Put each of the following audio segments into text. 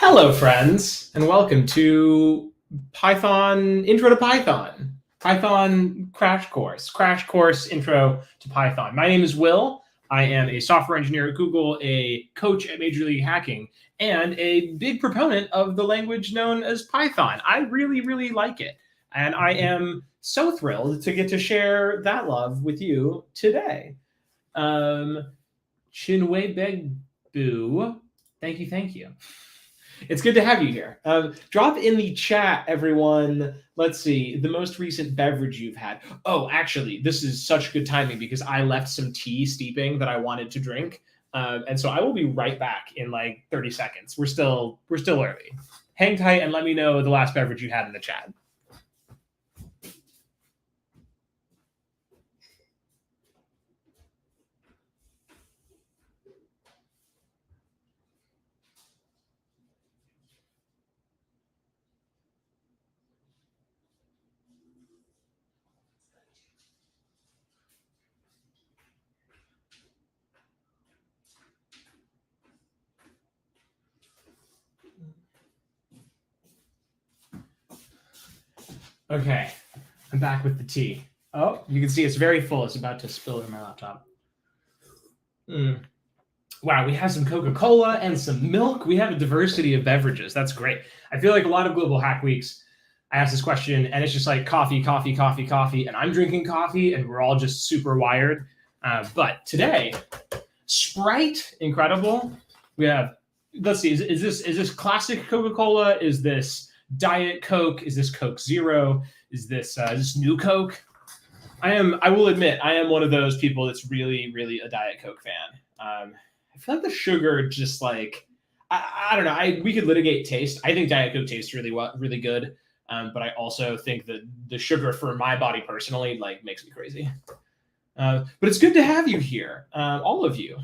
Hello, friends, and welcome to Python Intro to Python Crash Course Intro to Python. My name is Will. I am a software engineer at Google, a coach at Major League Hacking, and a big proponent of the language known as Python. I really, really like it, and I am so thrilled to get to share that love with you today. Chinwe Begbu, thank you. It's good to have you here. Drop in the chat, everyone. Let's see, the most recent beverage you've had. Oh, actually, this is such good timing because I left some tea steeping that I wanted to drink. And so I will be right back in like 30 seconds. We're still early. Hang tight and let me know the last beverage you had in the chat. Okay, I'm back with the tea. Oh, you can see it's very full. It's about to spill in my laptop. Wow, we have some Coca-Cola and some milk. We have a diversity of beverages. That's great. I feel like a lot of Global Hack Weeks, I ask this question, and it's just like coffee, and I'm drinking coffee, and we're all just super wired. But today, Sprite, incredible. We have, let's see, is this classic Coca-Cola? Is this Diet Coke? Is this Coke Zero? Is this New Coke? I will admit, I am one of those people that's really, really a Diet Coke fan. I feel like the sugar just like, I don't know. We could litigate taste. I think Diet Coke tastes really good. But I also think that the sugar for my body personally like makes me crazy. But it's good to have you here, all of you.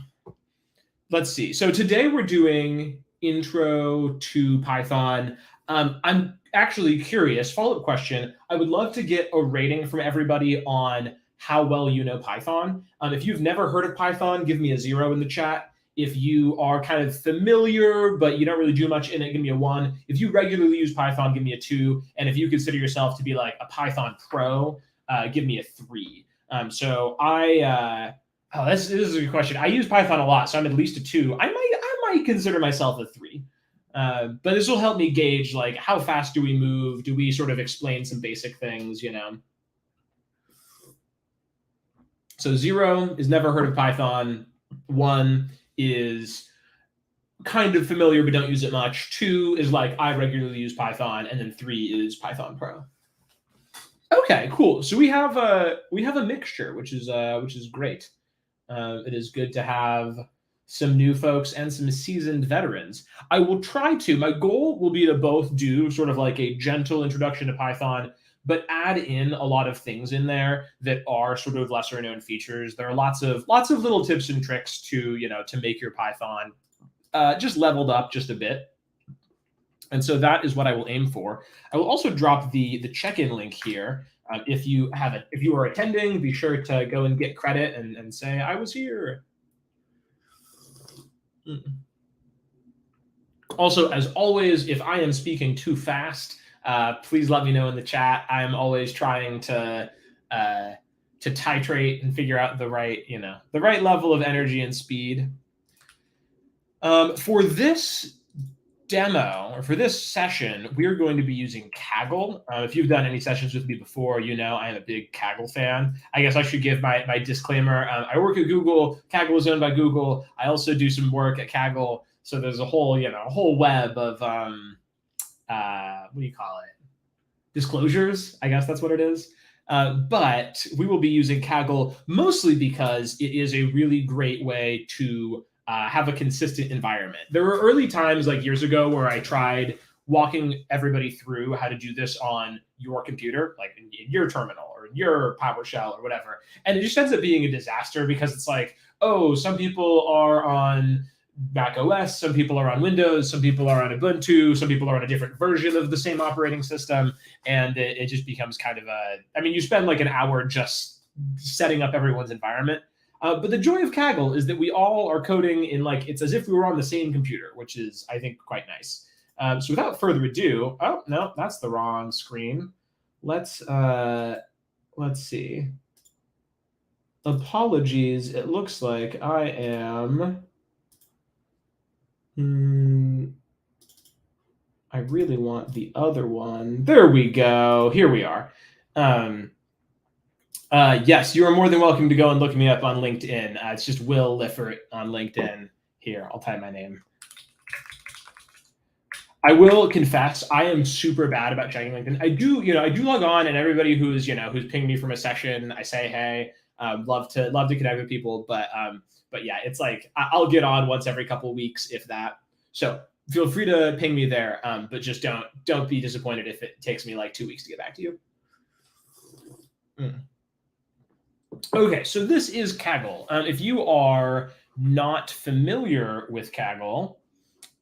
Let's see. So today we're doing Intro to Python. I'm actually curious, follow-up question. I would love to get a rating from everybody on how well you know Python. If you've never heard of Python, give me a 0 in the chat. If you are kind of familiar, but you don't really do much in it, give me a 1. If you regularly use Python, give me a 2. And if you consider yourself to be like a Python pro, give me a 3. This is a good question. I use Python a lot, so I'm at least a 2. I might consider myself a 3. But this will help me gauge like how fast do we move? Do we sort of explain some basic things, you know? So 0 is never heard of Python. 1 is kind of familiar but don't use it much. 2 is like I regularly use Python, and then 3 is Python Pro. Okay, cool. So we have a mixture, which is great. It is good to have some new folks and some seasoned veterans. I will try to. My goal will be to both do sort of like a gentle introduction to Python, but add in a lot of things in there that are sort of lesser known features. There are lots of little tips and tricks to make your Python just leveled up just a bit. And so that is what I will aim for. I will also drop the check-in link here. If you are attending, be sure to go and get credit and say I was here. Also, as always, if I am speaking too fast, please let me know in the chat. I'm always trying to titrate and figure out the right level of energy and speed. For this demo, or for this session, we're going to be using Kaggle. If you've done any sessions with me before, you know I am a big Kaggle fan. I guess I should give my disclaimer. I work at Google. Kaggle is owned by Google. I also do some work at Kaggle. So there's a whole web of what do you call it? Disclosures, I guess that's what it is. But we will be using Kaggle mostly because it is a really great way to have a consistent environment. There were early times like years ago where I tried walking everybody through how to do this on your computer, like in your terminal or in your PowerShell or whatever. And it just ends up being a disaster because it's like, oh, some people are on Mac OS, some people are on Windows, some people are on Ubuntu, some people are on a different version of the same operating system. And it just becomes kind of you spend like an hour just setting up everyone's environment. But the joy of Kaggle is that we all are coding in it's as if we were on the same computer, which is, I think, quite nice. So without further ado, oh no, that's the wrong screen. Let's see. Apologies. It looks like I am. I really want the other one. There we go. Here we are. Yes, you are more than welcome to go and look me up on LinkedIn. It's just Will Liffert on LinkedIn. Here, I'll type my name. I will confess, I am super bad about checking LinkedIn. I do log on, and everybody who's pinged me from a session, I say hey. Love to connect with people, but yeah, it's like I'll get on once every couple of weeks, if that. So feel free to ping me there, but just don't be disappointed if it takes me like 2 weeks to get back to you. Okay, so this is Kaggle. If you are not familiar with Kaggle,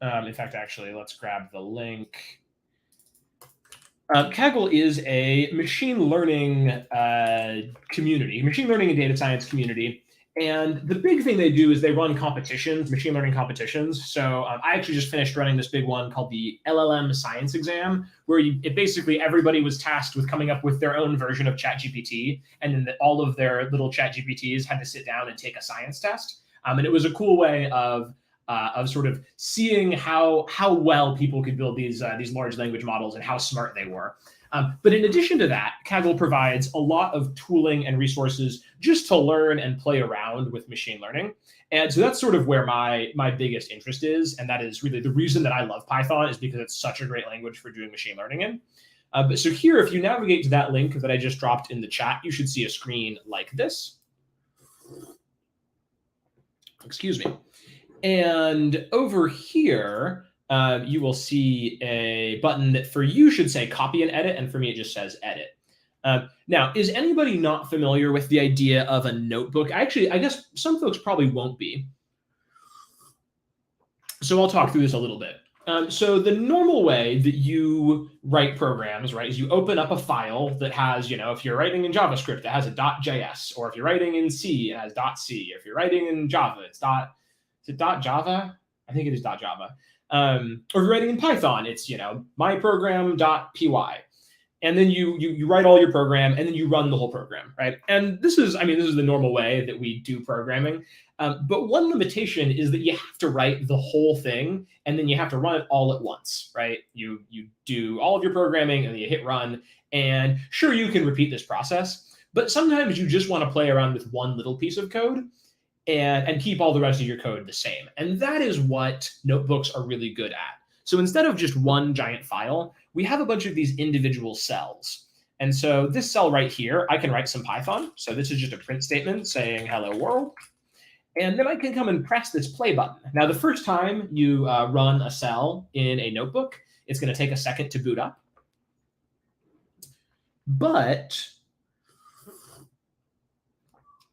in fact, actually, let's grab the link. Kaggle is a machine learning community, machine learning and data science community. And the big thing they do is they run competitions, machine learning competitions. So I actually just finished running this big one called the LLM Science Exam, where basically everybody was tasked with coming up with their own version of ChatGPT, and then all of their little ChatGPTs had to sit down and take a science test. And it was a cool way of sort of seeing how well people could build these large language models and how smart they were. But in addition to that, Kaggle provides a lot of tooling and resources just to learn and play around with machine learning. And so that's sort of where my biggest interest is. And that is really the reason that I love Python, is because it's such a great language for doing machine learning in. So here, if you navigate to that link that I just dropped in the chat, you should see a screen like this. Excuse me. And over here, you will see a button that for you should say copy and edit, and for me it just says edit. Now, is anybody not familiar with the idea of a notebook? Actually, I guess some folks probably won't be. So I'll talk through this a little bit. So the normal way that you write programs, right, is you open up a file that has, if you're writing in JavaScript, it has a .js, or if you're writing in C, it has .c. If you're writing in Java, it's is it .java? I think it is .java. Or if you're writing in Python, it's myprogram.py. And then you write all your program, and then you run the whole program, right? And this is the normal way that we do programming. But one limitation is that you have to write the whole thing, and then you have to run it all at once, right? You do all of your programming, and then you hit run. And sure, you can repeat this process, but sometimes you just want to play around with one little piece of code and keep all the rest of your code the same. And that is what notebooks are really good at. So instead of just one giant file, we have a bunch of these individual cells. And so this cell right here, I can write some Python. So this is just a print statement saying hello world. And then I can come and press this play button. Now, the first time you run a cell in a notebook, it's going to take a second to boot up. But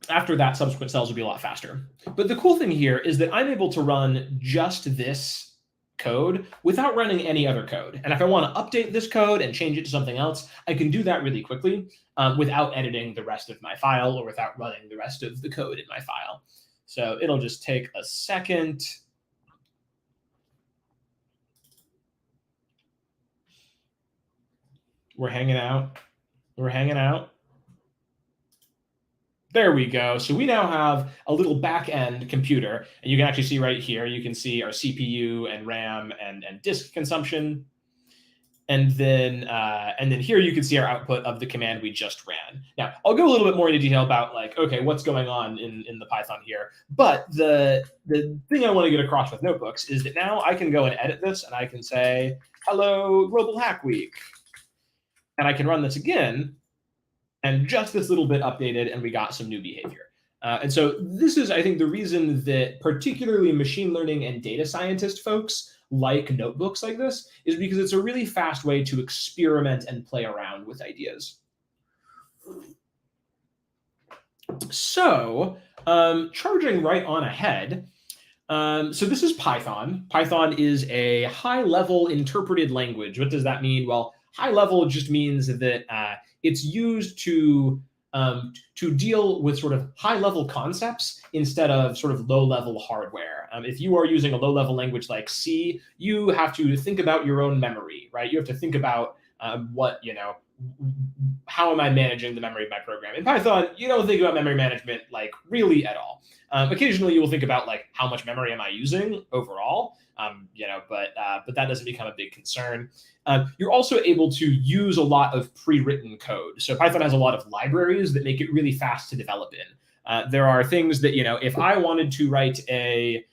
after that, subsequent cells will be a lot faster. But the cool thing here is that I'm able to run just this code without running any other code. And if I want to update this code and change it to something else, I can do that really quickly without editing the rest of my file or without running the rest of the code in my file. So it'll just take a second. We're hanging out. We're hanging out. There we go. So we now have a little back-end computer, and you can actually see right here, you can see our CPU and RAM and disk consumption. And then here you can see our output of the command we just ran. Now, I'll go a little bit more into detail about okay, what's going on in the Python here. But the thing I want to get across with notebooks is that now I can go and edit this, and I can say, hello, Global Hack Week. And I can run this again, and just this little bit updated, and we got some new behavior. And so this is, I think, the reason that particularly machine learning and data scientist folks like notebooks like this, is because it's a really fast way to experiment and play around with ideas. So charging right on ahead. So this is Python. Python is a high-level interpreted language. What does that mean? Well, high level just means that it's used to to deal with sort of high-level concepts instead of sort of low-level hardware. If you are using a low-level language like C, you have to think about your own memory, right? You have to think about how am I managing the memory of my program? In Python, you don't think about memory management like really at all. Occasionally, you will think about like how much memory am I using overall, but that doesn't become a big concern. You're also able to use a lot of pre-written code. So Python has a lot of libraries that make it really fast to develop in. There are things that if I wanted to write a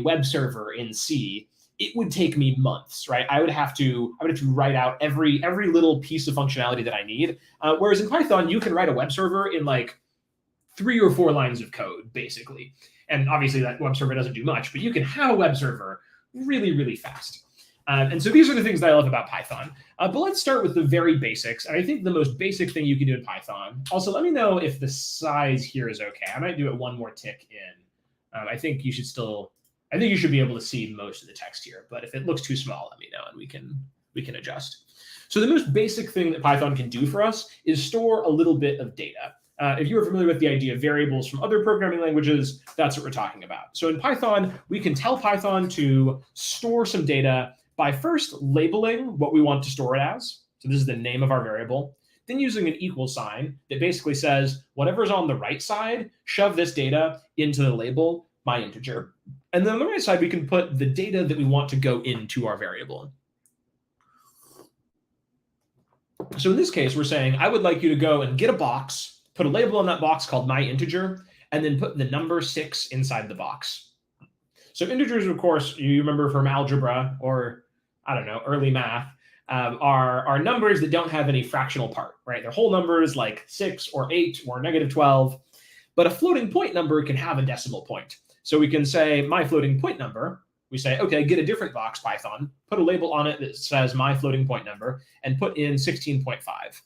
web server in C, it would take me months, right? I would have to write out every little piece of functionality that I need. Whereas in Python, you can write a web server in like 3 or 4 lines of code, basically. And obviously that web server doesn't do much, but you can have a web server really, really fast. And so these are the things that I love about Python. But let's start with the very basics. And I think the most basic thing you can do in Python. Also, let me know if the size here is okay. I might do it one more tick in. I think you should be able to see most of the text here. But if it looks too small, let me know and we can adjust. So the most basic thing that Python can do for us is store a little bit of data. If you are familiar with the idea of variables from other programming languages, that's what we're talking about. So in Python, we can tell Python to store some data by first labeling what we want to store it as. So this is the name of our variable. Then using an equal sign that basically says, whatever's on the right side, shove this data into the label my integer. And then on the right side, we can put the data that we want to go into our variable. So in this case, we're saying, I would like you to go and get a box, put a label on that box called my integer, and then put the number 6 inside the box. So integers, of course, you remember from algebra or, I don't know, early math, are numbers that don't have any fractional part, right? They're whole numbers like 6 or 8 or -12. But a floating point number can have a decimal point. So we can say my floating point number. We say, OK, get a different box, Python, put a label on it that says my floating point number, and put in 16.5.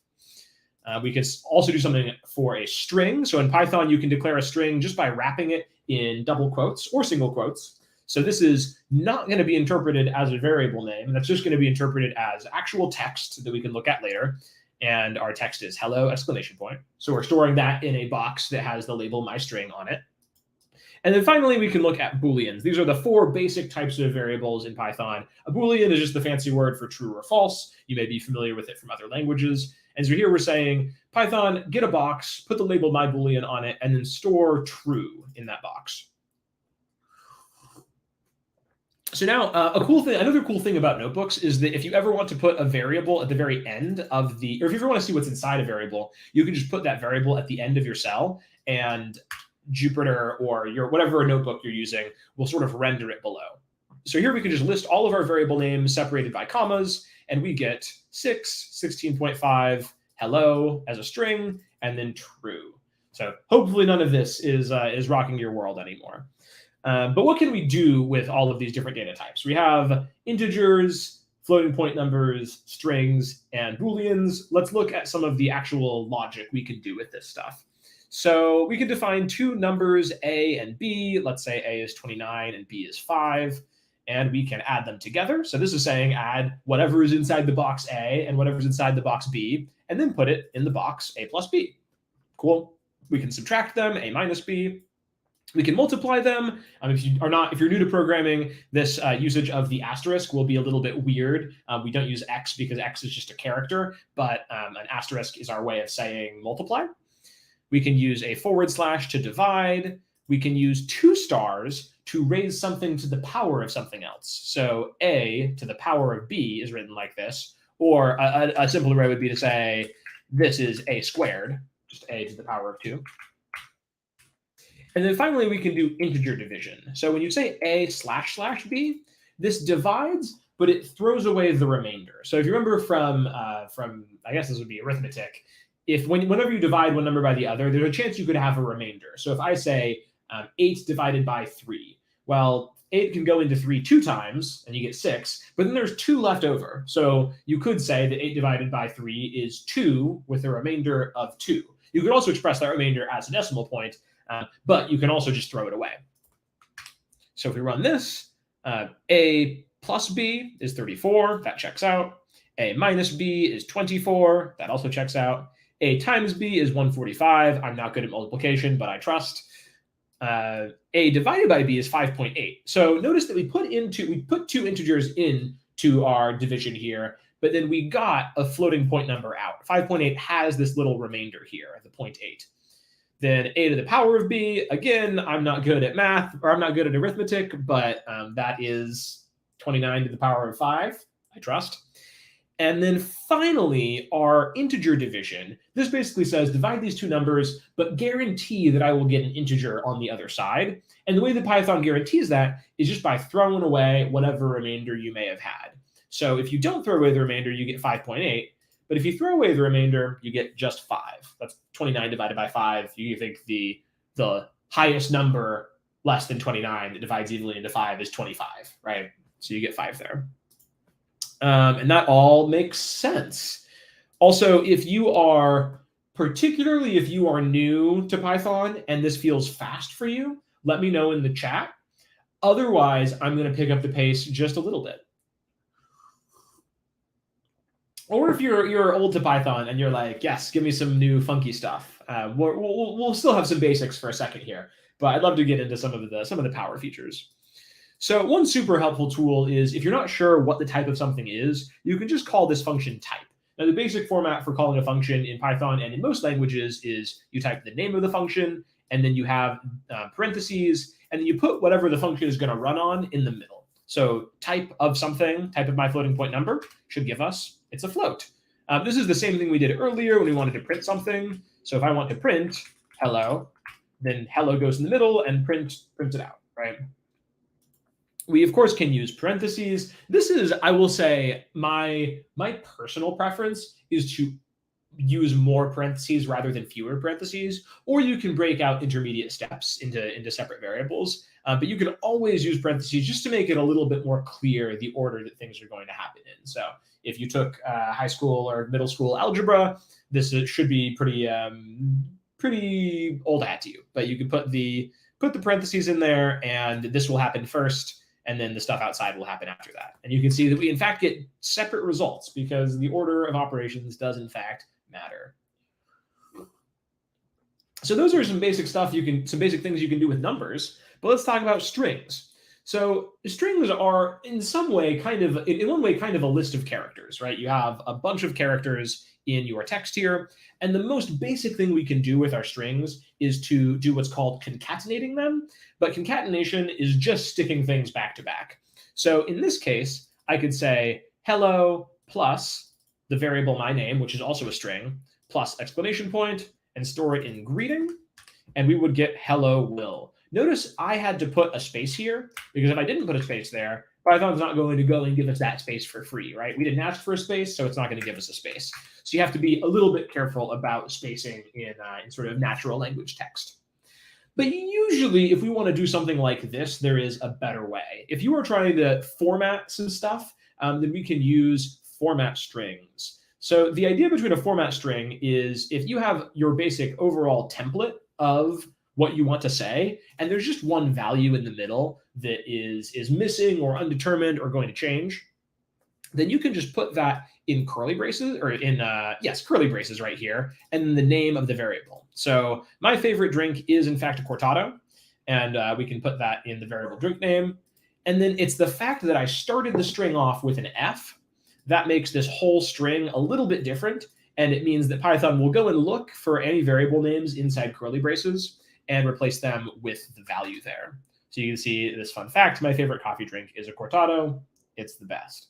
We can also do something for a string. So in Python, you can declare a string just by wrapping it in double quotes or single quotes. So this is not going to be interpreted as a variable name. That's just going to be interpreted as actual text that we can look at later. And our text is hello, exclamation point. So we're storing that in a box that has the label my string on it. And then finally, we can look at Booleans. These are the 4 basic types of variables in Python. A Boolean is just the fancy word for true or false. You may be familiar with it from other languages. And so here we're saying, Python, get a box, put the label my Boolean on it, and then store true in that box. So now another cool thing about notebooks is that if you ever want to put a variable at the very end of or if you ever want to see what's inside a variable, you can just put that variable at the end of your cell, and Jupyter or whatever notebook you're using will sort of render it below. So here we can just list all of our variable names separated by commas, and we get 6, 16.5, hello as a string, and then true. So hopefully none of this is rocking your world anymore. But what can we do with all of these different data types? We have integers, floating point numbers, strings, and Booleans. Let's look at some of the actual logic we can do with this stuff. So we can define 2 numbers, A and B. Let's say A is 29 and B is 5. And we can add them together. So this is saying add whatever is inside the box A and whatever's inside the box B, and then put it in the box A plus B. Cool. We can subtract them, A minus B. We can multiply them. If you're new to programming, this usage of the asterisk will be a little bit weird. We don't use X because X is just a character, but an asterisk is our way of saying multiply. We can use a / to divide. We can use 2 stars to raise something to the power of something else. So A to the power of B is written like this, or a simpler way would be to say this is A squared, just A to the power of 2. And then finally, we can do integer division. So when you say A / B, this divides, but it throws away the remainder. So if you remember from I guess this would be arithmetic, whenever you divide one number by the other, there's a chance you could have a remainder. So if I say 8 divided by 3, well, 8 can go into 3 2 times, and you get 6, but then there's 2 left over. So you could say that 8 divided by 3 is 2 with a remainder of 2. You could also express that remainder as a decimal point, but you can also just throw it away. So if we run this, A plus B is 34. That checks out. A minus B is 24. That also checks out. A times B is 145. I'm not good at multiplication, but I trust. A divided by B is 5.8. So notice that we put two integers into our division here, but then we got a floating point number out. 5.8 has this little remainder here, the 0.8. Then a to the power of b, again, I'm not good at math, or I'm not good at arithmetic, but that is 29 to the power of 5, I trust. And then finally, our integer division. This basically says divide these two numbers, but guarantee that I will get an integer on the other side. And the way that Python guarantees that is just by throwing away whatever remainder you may have had. So if you don't throw away the remainder, you get 5.8. But if you throw away the remainder, you get just 5. That's 29 divided by 5. You think the highest number less than 29 that divides evenly into 5 is 25, right? So you get 5 there. And that all makes sense. Also, particularly if you are new to Python and this feels fast for you, let me know in the chat. Otherwise, I'm going to pick up the pace just a little bit. Or if you're old to Python and you're like, yes, give me some new funky stuff. We'll still have some basics for a second here, but I'd love to get into some of the power features. So one super helpful tool is if you're not sure what the type of something is, you can just call this function type. Now, the basic format for calling a function in Python and in most languages is you type the name of the function, and then you have parentheses, and then you put whatever the function is going to run on in the middle. So type of something, type of my floating point number should give us, it's a float. This is the same thing we did earlier when we wanted to print something. So if I want to print hello, then hello goes in the middle and prints it out, right? We, of course, can use parentheses. This is, I will say, my personal preference is to use more parentheses rather than fewer parentheses, or you can break out intermediate steps into separate variables. But you can always use parentheses just to make it a little bit more clear the order that things are going to happen in. So if you took high school or middle school algebra, this should be pretty old hat to you. But you can put the parentheses in there, and this will happen first, and then the stuff outside will happen after that. And you can see that we, in fact, get separate results because the order of operations does, in fact, matter. So those are some basic some basic things you can do with numbers. But let's talk about strings. So strings are, in one way, kind of a list of characters, right? You have a bunch of characters in your text here. And the most basic thing we can do with our strings is to do what's called concatenating them. But concatenation is just sticking things back to back. So in this case, I could say hello plus the variable my name, which is also a string, plus exclamation point, and store it in greeting. And we would get hello Will. Notice I had to put a space here, because if I didn't put a space there, Python's not going to go and give us that space for free, right? We didn't ask for a space, so it's not going to give us a space. So you have to be a little bit careful about spacing in sort of natural language text. But usually, if we want to do something like this, there is a better way. If you are trying to format some stuff, then we can use format strings. So the idea between a format string is if you have your basic overall template of what you want to say, and there's just one value in the middle that is missing or undetermined or going to change, then you can just put that in curly braces, or in, curly braces right here, and then the name of the variable. So my favorite drink is, in fact, a cortado, and we can put that in the variable drink name. And then it's the fact that I started the string off with an F that makes this whole string a little bit different, and it means that Python will go and look for any variable names inside curly braces and replace them with the value there. So you can see this fun fact, my favorite coffee drink is a cortado. It's the best.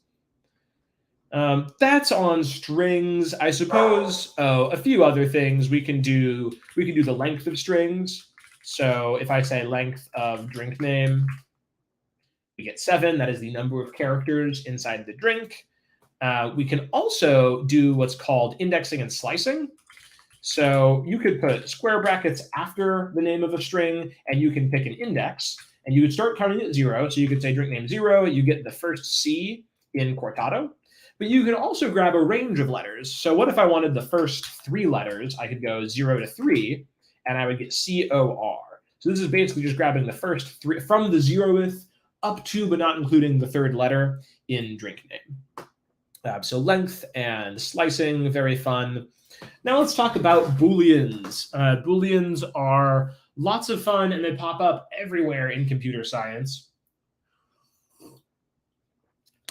That's on strings. I suppose, a few other things we can do the length of strings. So if I say length of drink name, we get 7. That is the number of characters inside the drink. We can also do what's called indexing and slicing. So you could put square brackets after the name of a string, and you can pick an index, and you would start counting at 0. So you could say drink name 0, you get the first C in cortado. But you can also grab a range of letters. So what if I wanted the first 3 letters? I could go 0 to 3, and I would get COR. So this is basically just grabbing the first 3 from the 0th up to, but not including the 3rd letter in drink name. So length and slicing, very fun. Now let's talk about Booleans. Booleans are lots of fun, and they pop up everywhere in computer science.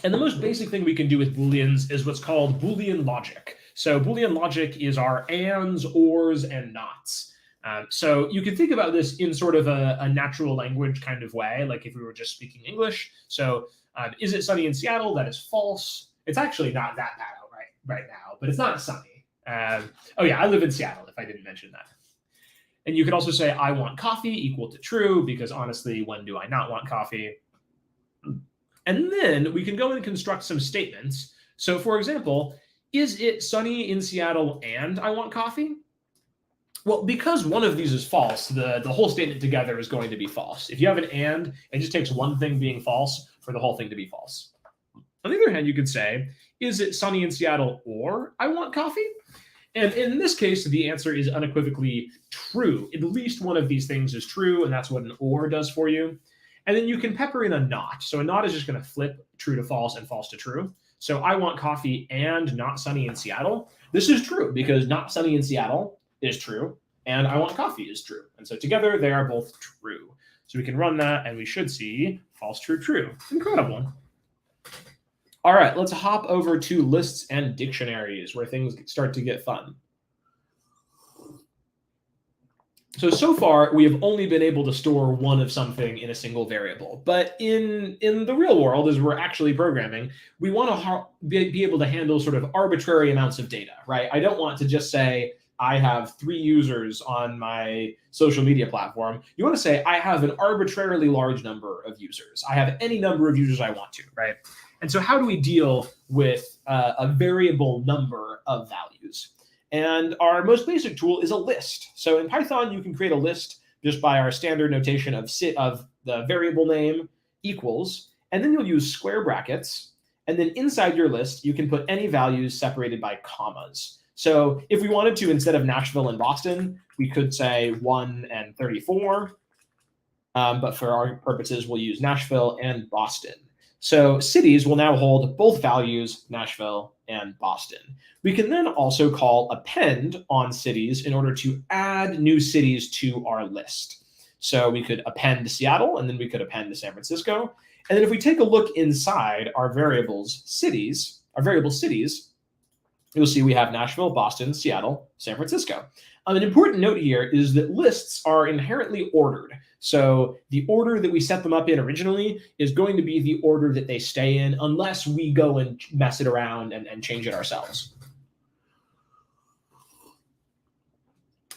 And the most basic thing we can do with Booleans is what's called Boolean logic. So Boolean logic is our ands, ors, and nots. So you can think about this in sort of a natural language kind of way, like if we were just speaking English. So is it sunny in Seattle? That is false. It's actually not that bad out right now, but it's not sunny. Oh yeah, I live in Seattle, if I didn't mention that. And you could also say, I want coffee equal to true, because honestly, when do I not want coffee? And then we can go and construct some statements. So for example, is it sunny in Seattle and I want coffee? Well, because one of these is false, the whole statement together is going to be false. If you have an and, it just takes one thing being false for the whole thing to be false. On the other hand, you could say, is it sunny in Seattle or I want coffee? And in this case, the answer is unequivocally true. At least one of these things is true, and that's what an or does for you. And then you can pepper in a not. So a not is just going to flip true to false and false to true. So I want coffee and not sunny in Seattle. This is true because not sunny in Seattle is true, and I want coffee is true. And so together they are both true. So we can run that, and we should see false, true, true. Incredible. All right, let's hop over to lists and dictionaries where things start to get fun. So far, we have only been able to store one of something in a single variable. But in the real world, as we're actually programming, we want to be able to handle sort of arbitrary amounts of data, right? I don't want to just say, I have 3 users on my social media platform. You want to say, I have an arbitrarily large number of users. I have any number of users I want to, right? And so how do we deal with a variable number of values? And our most basic tool is a list. So in Python, you can create a list just by our standard notation of the variable name equals, and then you'll use square brackets. And then inside your list, you can put any values separated by commas. So if we wanted to, instead of Nashville and Boston, we could say 1 and 34. But for our purposes, we'll use Nashville and Boston. So cities will now hold both values, Nashville and Boston. We can then also call append on cities in order to add new cities to our list. So we could append Seattle, and then we could append to San Francisco. And then if we take a look inside our variable cities, you'll see we have Nashville, Boston, Seattle, San Francisco. An important note here is that lists are inherently ordered. So the order that we set them up in originally is going to be the order that they stay in unless we go and mess it around and change it ourselves.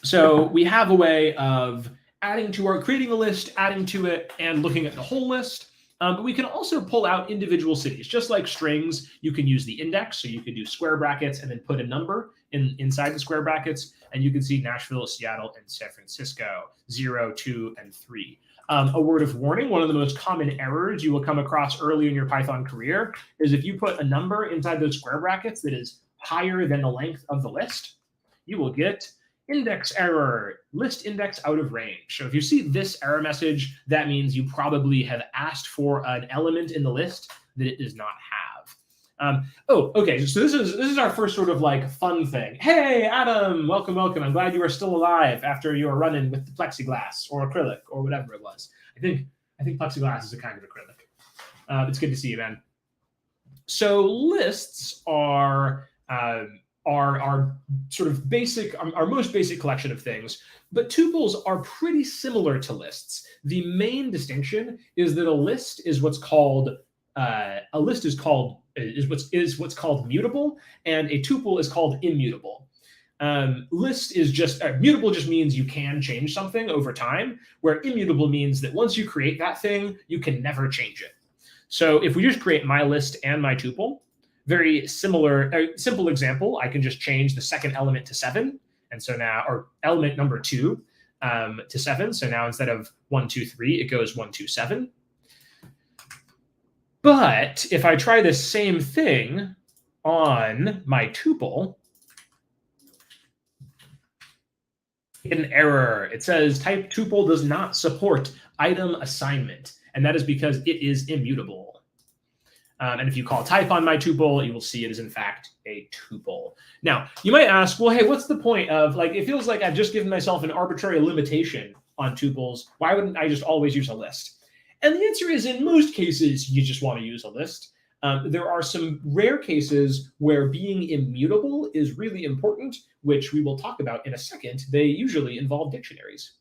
So we have a way of creating a list, adding to it, and looking at the whole list. But we can also pull out individual cities. Just like strings, you can use the index. So you can do square brackets and then put a number inside the square brackets. And you can see Nashville, Seattle, and San Francisco, 0, 2, and 3. A word of warning, one of the most common errors you will come across early in your Python career is if you put a number inside those square brackets that is higher than the length of the list, you will get index error, list index out of range. So if you see this error message, that means you probably have asked for an element in the list that it does not have. Okay, so this is our first sort of like fun thing. Hey, Adam, welcome. I'm glad you are still alive after you were running with the plexiglass or acrylic or whatever it was. I think plexiglass is a kind of acrylic. It's good to see you, man. So lists are sort of basic, our most basic collection of things, but tuples are pretty similar to lists. The main distinction is that a list is what's called what's called mutable, and a tuple is called immutable. Mutable just means you can change something over time, where immutable means that once you create that thing, you can never change it. So if we just create my list and my tuple, very simple example, I can just change the second element to 7. And so now, or element number 2 to 7. So now instead of 1, 2, 3, it goes 1, 2, 7. But if I try the same thing on my tuple, an error. It says type tuple does not support item assignment. And that is because it is immutable. And if you call type on my tuple, you will see it is in fact a tuple. Now, you might ask, well, hey, what's the point of, like, it feels like I've just given myself an arbitrary limitation on tuples. Why wouldn't I just always use a list? And the answer is, in most cases, you just want to use a list. There are some rare cases where being immutable is really important, which we will talk about in a second. They usually involve dictionaries.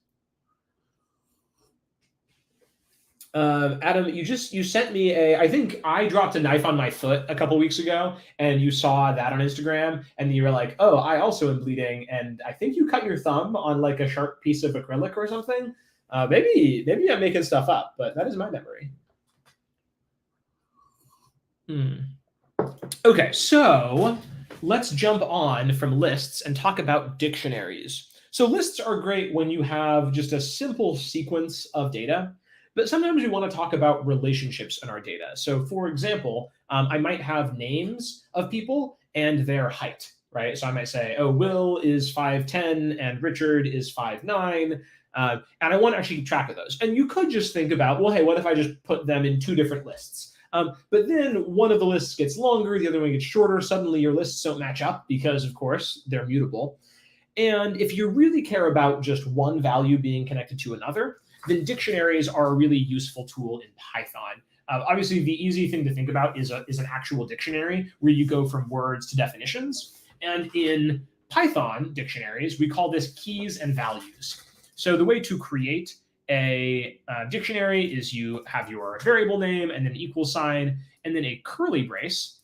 Adam, you sent me I think I dropped a knife on my foot a couple weeks ago, and you saw that on Instagram, and you were like, oh, I also am bleeding, and I think you cut your thumb on like a sharp piece of acrylic or something. Maybe I'm making stuff up, but that is my memory. Okay, so let's jump on from lists and talk about dictionaries. So lists are great when you have just a simple sequence of data. But sometimes we want to talk about relationships in our data. So for example, I might have names of people and their height, right? So I might say, oh, Will is 5'10" and Richard is 5'9". And I want to actually keep track of those. And you could just think about, well, hey, what if I just put them in two different lists? But then one of the lists gets longer, the other one gets shorter. Suddenly your lists don't match up because, of course, they're mutable. And if you really care about just one value being connected to another, then dictionaries are a really useful tool in Python. Obviously, the easy thing to think about is an actual dictionary where you go from words to definitions. And in Python dictionaries, we call this keys and values. So the way to create a dictionary is you have your variable name and then equal sign and then a curly brace.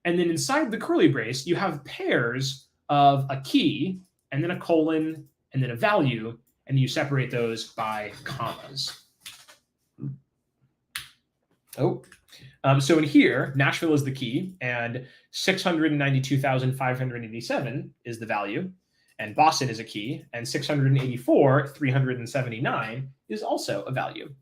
And then inside the curly brace, you have pairs of a key and then a colon and then a value, and you separate those by commas. So in here, Nashville is the key, and 692,587 is the value, and Boston is a key, and 684,379 is also a value.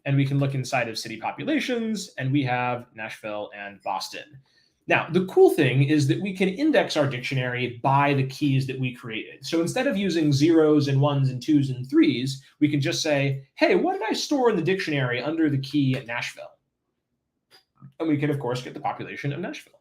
And we can look inside of city populations, and we have Nashville and Boston. Now, the cool thing is that we can index our dictionary by the keys that we created. So instead of using zeros and ones and twos and threes, we can just say, hey, what did I store in the dictionary under the key at Nashville? And we can, of course, get the population of Nashville.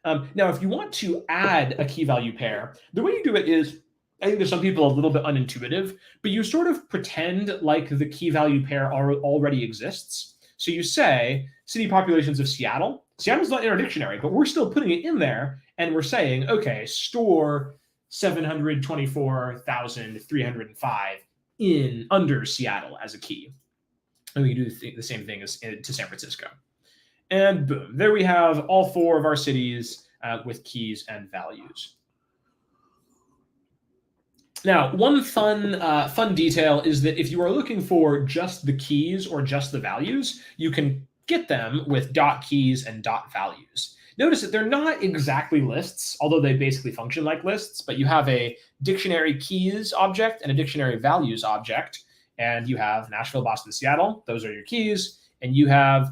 Now, if you want to add a key value pair, the way you do it is, I think there's some people a little bit unintuitive, but you sort of pretend like the key value pair already exists. So you say city populations of Seattle. Seattle's not in our dictionary, but we're still putting it in there, and we're saying, okay, store 724,305 in under Seattle as a key. And we can do the same thing as to San Francisco. And boom, there we have all four of our cities with keys and values. Now, one fun detail is that if you are looking for just the keys or just the values, you can get them with .keys and .values. Notice that they're not exactly lists, although they basically function like lists, but you have a dictionary keys object and a dictionary values object, and you have Nashville, Boston, Seattle. Those are your keys, and you have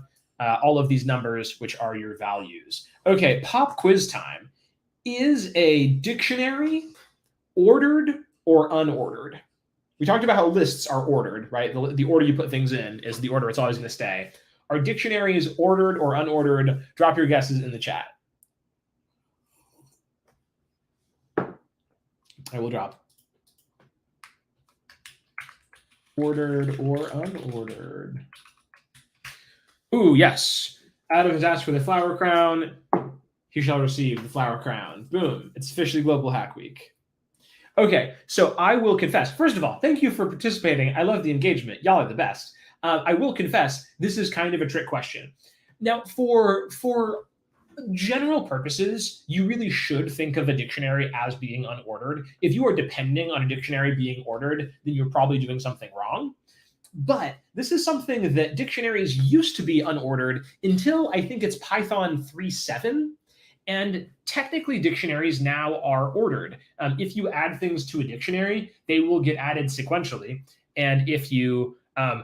all of these numbers, which are your values. Okay, pop quiz time. Is a dictionary ordered or unordered? We talked about how lists are ordered, right? The order you put things in is the order it's always going to stay. Are dictionaries ordered or unordered? Drop your guesses in the chat. I will drop. Ordered or unordered? Ooh, yes. Adam has asked for the flower crown. He shall receive the flower crown. Boom. It's officially Global Hack Week. Okay, so I will confess. First of all, thank you for participating. I love the engagement. Y'all are the best. I will confess, this is kind of a trick question. Now, for general purposes, you really should think of a dictionary as being unordered. If you are depending on a dictionary being ordered, then you're probably doing something wrong. But this is something that dictionaries used to be unordered until I think it's Python 3.7. And technically, dictionaries now are ordered. If you add things to a dictionary, they will get added sequentially. And if you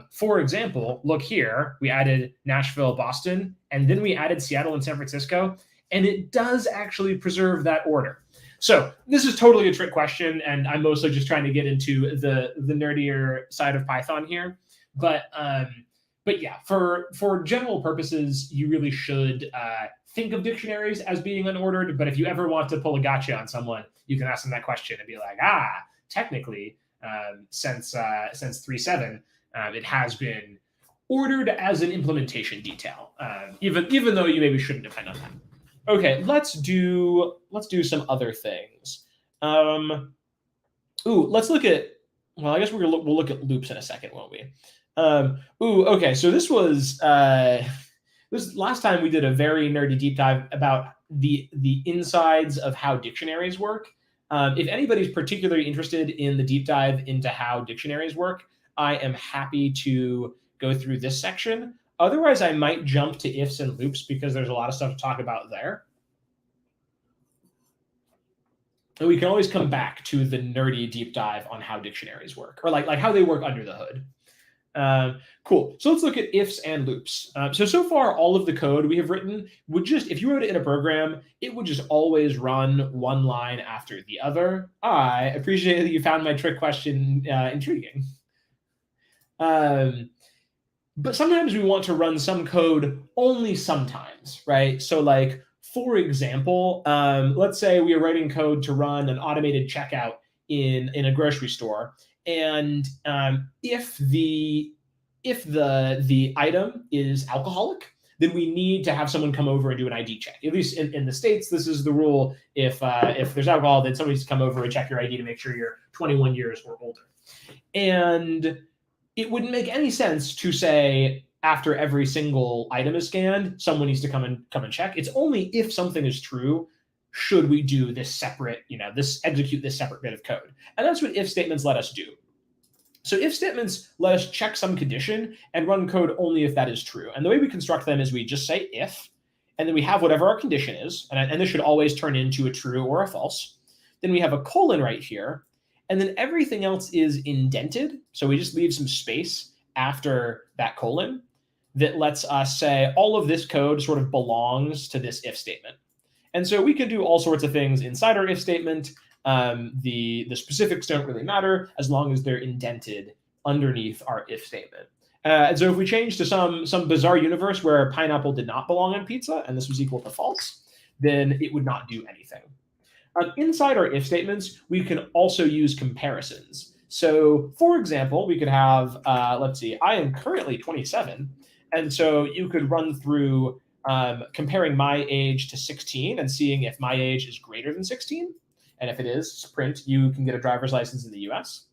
for example, look here, we added Nashville, Boston, and then we added Seattle and San Francisco, and it does actually preserve that order. So this is totally a trick question, and I'm mostly just trying to get into the nerdier side of Python here. But but yeah, for general purposes, you really should think of dictionaries as being unordered. But if you ever want to pull a gotcha on someone, you can ask them that question and be like, technically, since 3.7, it has been ordered as an implementation detail, even though you maybe shouldn't depend on that. Okay, let's do some other things. Let's look at. Well, I guess we'll look at loops in a second, won't we? Okay. So this was this last time we did a very nerdy deep dive about the insides of how dictionaries work. If anybody's particularly interested in the deep dive into how dictionaries work, I am happy to go through this section. Otherwise, I might jump to ifs and loops because there's a lot of stuff to talk about there. And we can always come back to the nerdy deep dive on how dictionaries work, or like how they work under the hood. Cool. So let's look at ifs and loops. So far, all of the code we have written would just, if you wrote it in a program, it would just always run one line after the other. I appreciate that you found my trick question intriguing. But sometimes we want to run some code only sometimes, right? So like, for example, let's say we are writing code to run an automated checkout in a grocery store, and if the item is alcoholic, then we need to have someone come over and do an ID check. At least in the States, this is the rule. If there's alcohol, then somebody's to come over and check your ID to make sure you're 21 years or older. And it wouldn't make any sense to say after every single item is scanned, someone needs to come and check. It's only if something is true should we do this separate, execute this separate bit of code. And that's what if statements let us do. So if statements let us check some condition and run code only if that is true. And the way we construct them is we just say if, and then we have whatever our condition is, and this should always turn into a true or a false. Then we have a colon right here, and then everything else is indented. So we just leave some space after that colon that lets us say all of this code sort of belongs to this if statement. And so we can do all sorts of things inside our if statement. The specifics don't really matter as long as they're indented underneath our if statement. And so if we change to some bizarre universe where pineapple did not belong on pizza and this was equal to false, then it would not do anything. Inside our if statements, we can also use comparisons. So for example, we could have, let's see, I am currently 27. And so you could run through comparing my age to 16 and seeing if my age is greater than 16. And if it is, print, you can get a driver's license in the US.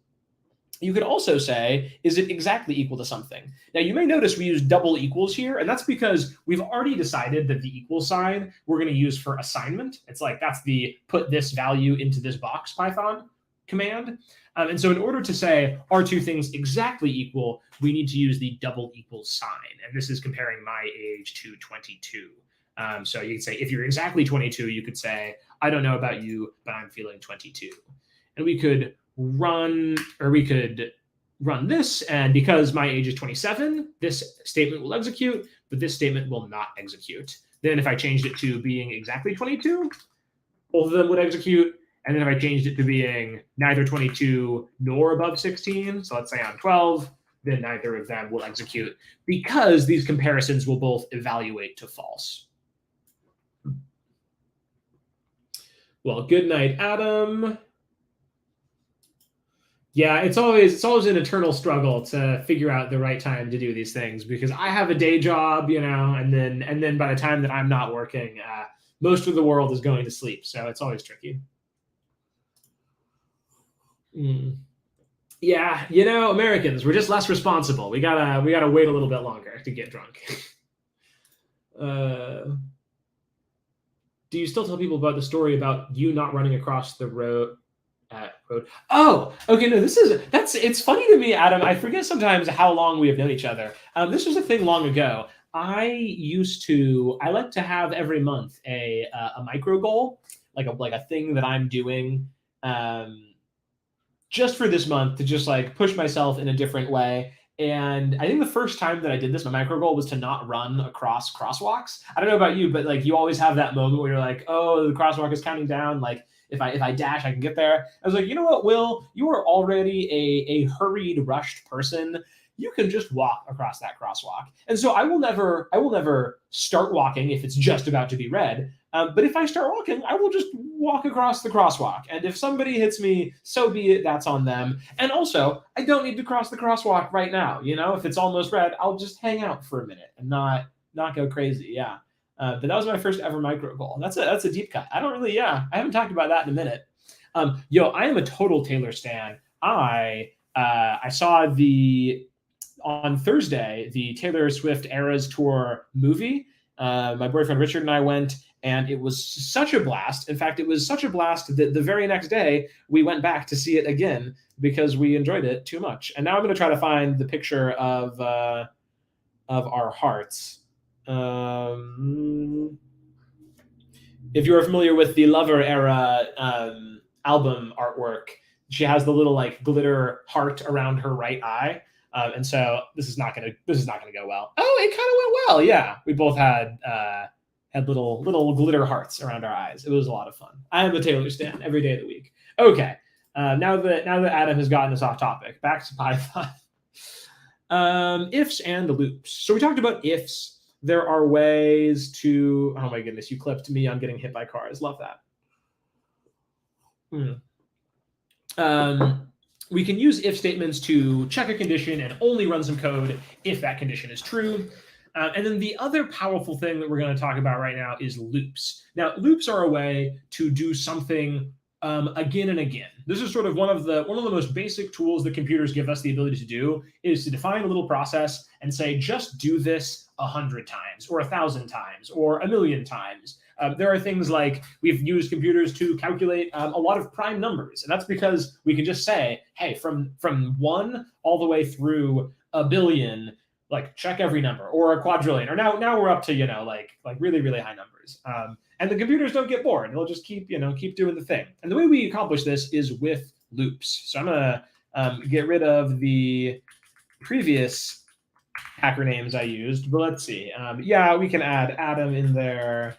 You could also say, is it exactly equal to something? Now, you may notice we use double equals here, and that's because we've already decided that the equal sign we're going to use for assignment. It's like that's the put this value into this box Python command. And so in order to say, are two things exactly equal, we need to use the double equals sign. And this is comparing my age to 22. So you could say, if you're exactly 22, you could say, I don't know about you, but I'm feeling 22. And we could run this, and because my age is 27, this statement will execute, but this statement will not execute. Then if I changed it to being exactly 22, both of them would execute. And then if I changed it to being neither 22 nor above 16, so let's say I'm 12, then neither of them will execute because these comparisons will both evaluate to false. Well, good night, Adam. Yeah, it's always an eternal struggle to figure out the right time to do these things because I have a day job, and then by the time that I'm not working, most of the world is going to sleep. So it's always tricky. Yeah, Americans, we're just less responsible. We gotta wait a little bit longer to get drunk. Do you still tell people about the story about you not running across the road? Oh, okay. No, it's funny to me, Adam. I forget sometimes how long we have known each other. This was a thing long ago. I like to have every month a micro goal, like a thing that I'm doing, just for this month to just like push myself in a different way. And I think the first time that I did this, my micro goal was to not run across crosswalks. I don't know about you, but like you always have that moment where you're like, oh, the crosswalk is counting down. Like if I dash, I can get there. I was like, you know what, Will, you are already a hurried, rushed person. you can just walk across that crosswalk. And so I will never start walking if it's just about to be red. But if I start walking, I will just walk across the crosswalk. And if somebody hits me, so be it. That's on them. And also, I don't need to cross the crosswalk right now. You know, if it's almost red, I'll just hang out for a minute and not go crazy. Yeah. But that was my first ever micro goal. That's a deep cut. I haven't talked about that in a minute. I am a total Taylor stan. I saw on Thursday the Taylor Swift Eras Tour movie. My boyfriend Richard and I went, and it was such a blast. In fact, it was such a blast that the very next day we went back to see it again because we enjoyed it too much. And now I'm going to try to find the picture of our hearts. If you're familiar with the Lover era album artwork, she has the little like glitter heart around her right eye, and so this is not gonna go well. Oh, it kind of went well. Yeah, we both had little glitter hearts around our eyes. It was a lot of fun. I am a Taylor stan every day of the week. Okay, now that Adam has gotten us off topic, back to Python. Ifs and loops. So we talked about ifs. There are ways to. Oh my goodness! You clipped me on getting hit by cars. Love that. We can use if statements to check a condition and only run some code if that condition is true. And then the other powerful thing that we're going to talk about right now is loops. Now, loops are a way to do something again and again. This is sort of one of the most basic tools that computers give us the ability to do, is to define a little process and say, just do this 100 times or 1,000 times or 1,000,000 times. There are things like we've used computers to calculate a lot of prime numbers, and that's because we can just say, hey, from 1 all the way through 1 billion, like check every number, or a quadrillion, or now we're up to like really really high numbers. And the computers don't get bored; they'll just keep doing the thing. And the way we accomplish this is with loops. So I'm gonna get rid of the previous hacker names I used, but let's see. Yeah, we can add Adam in there.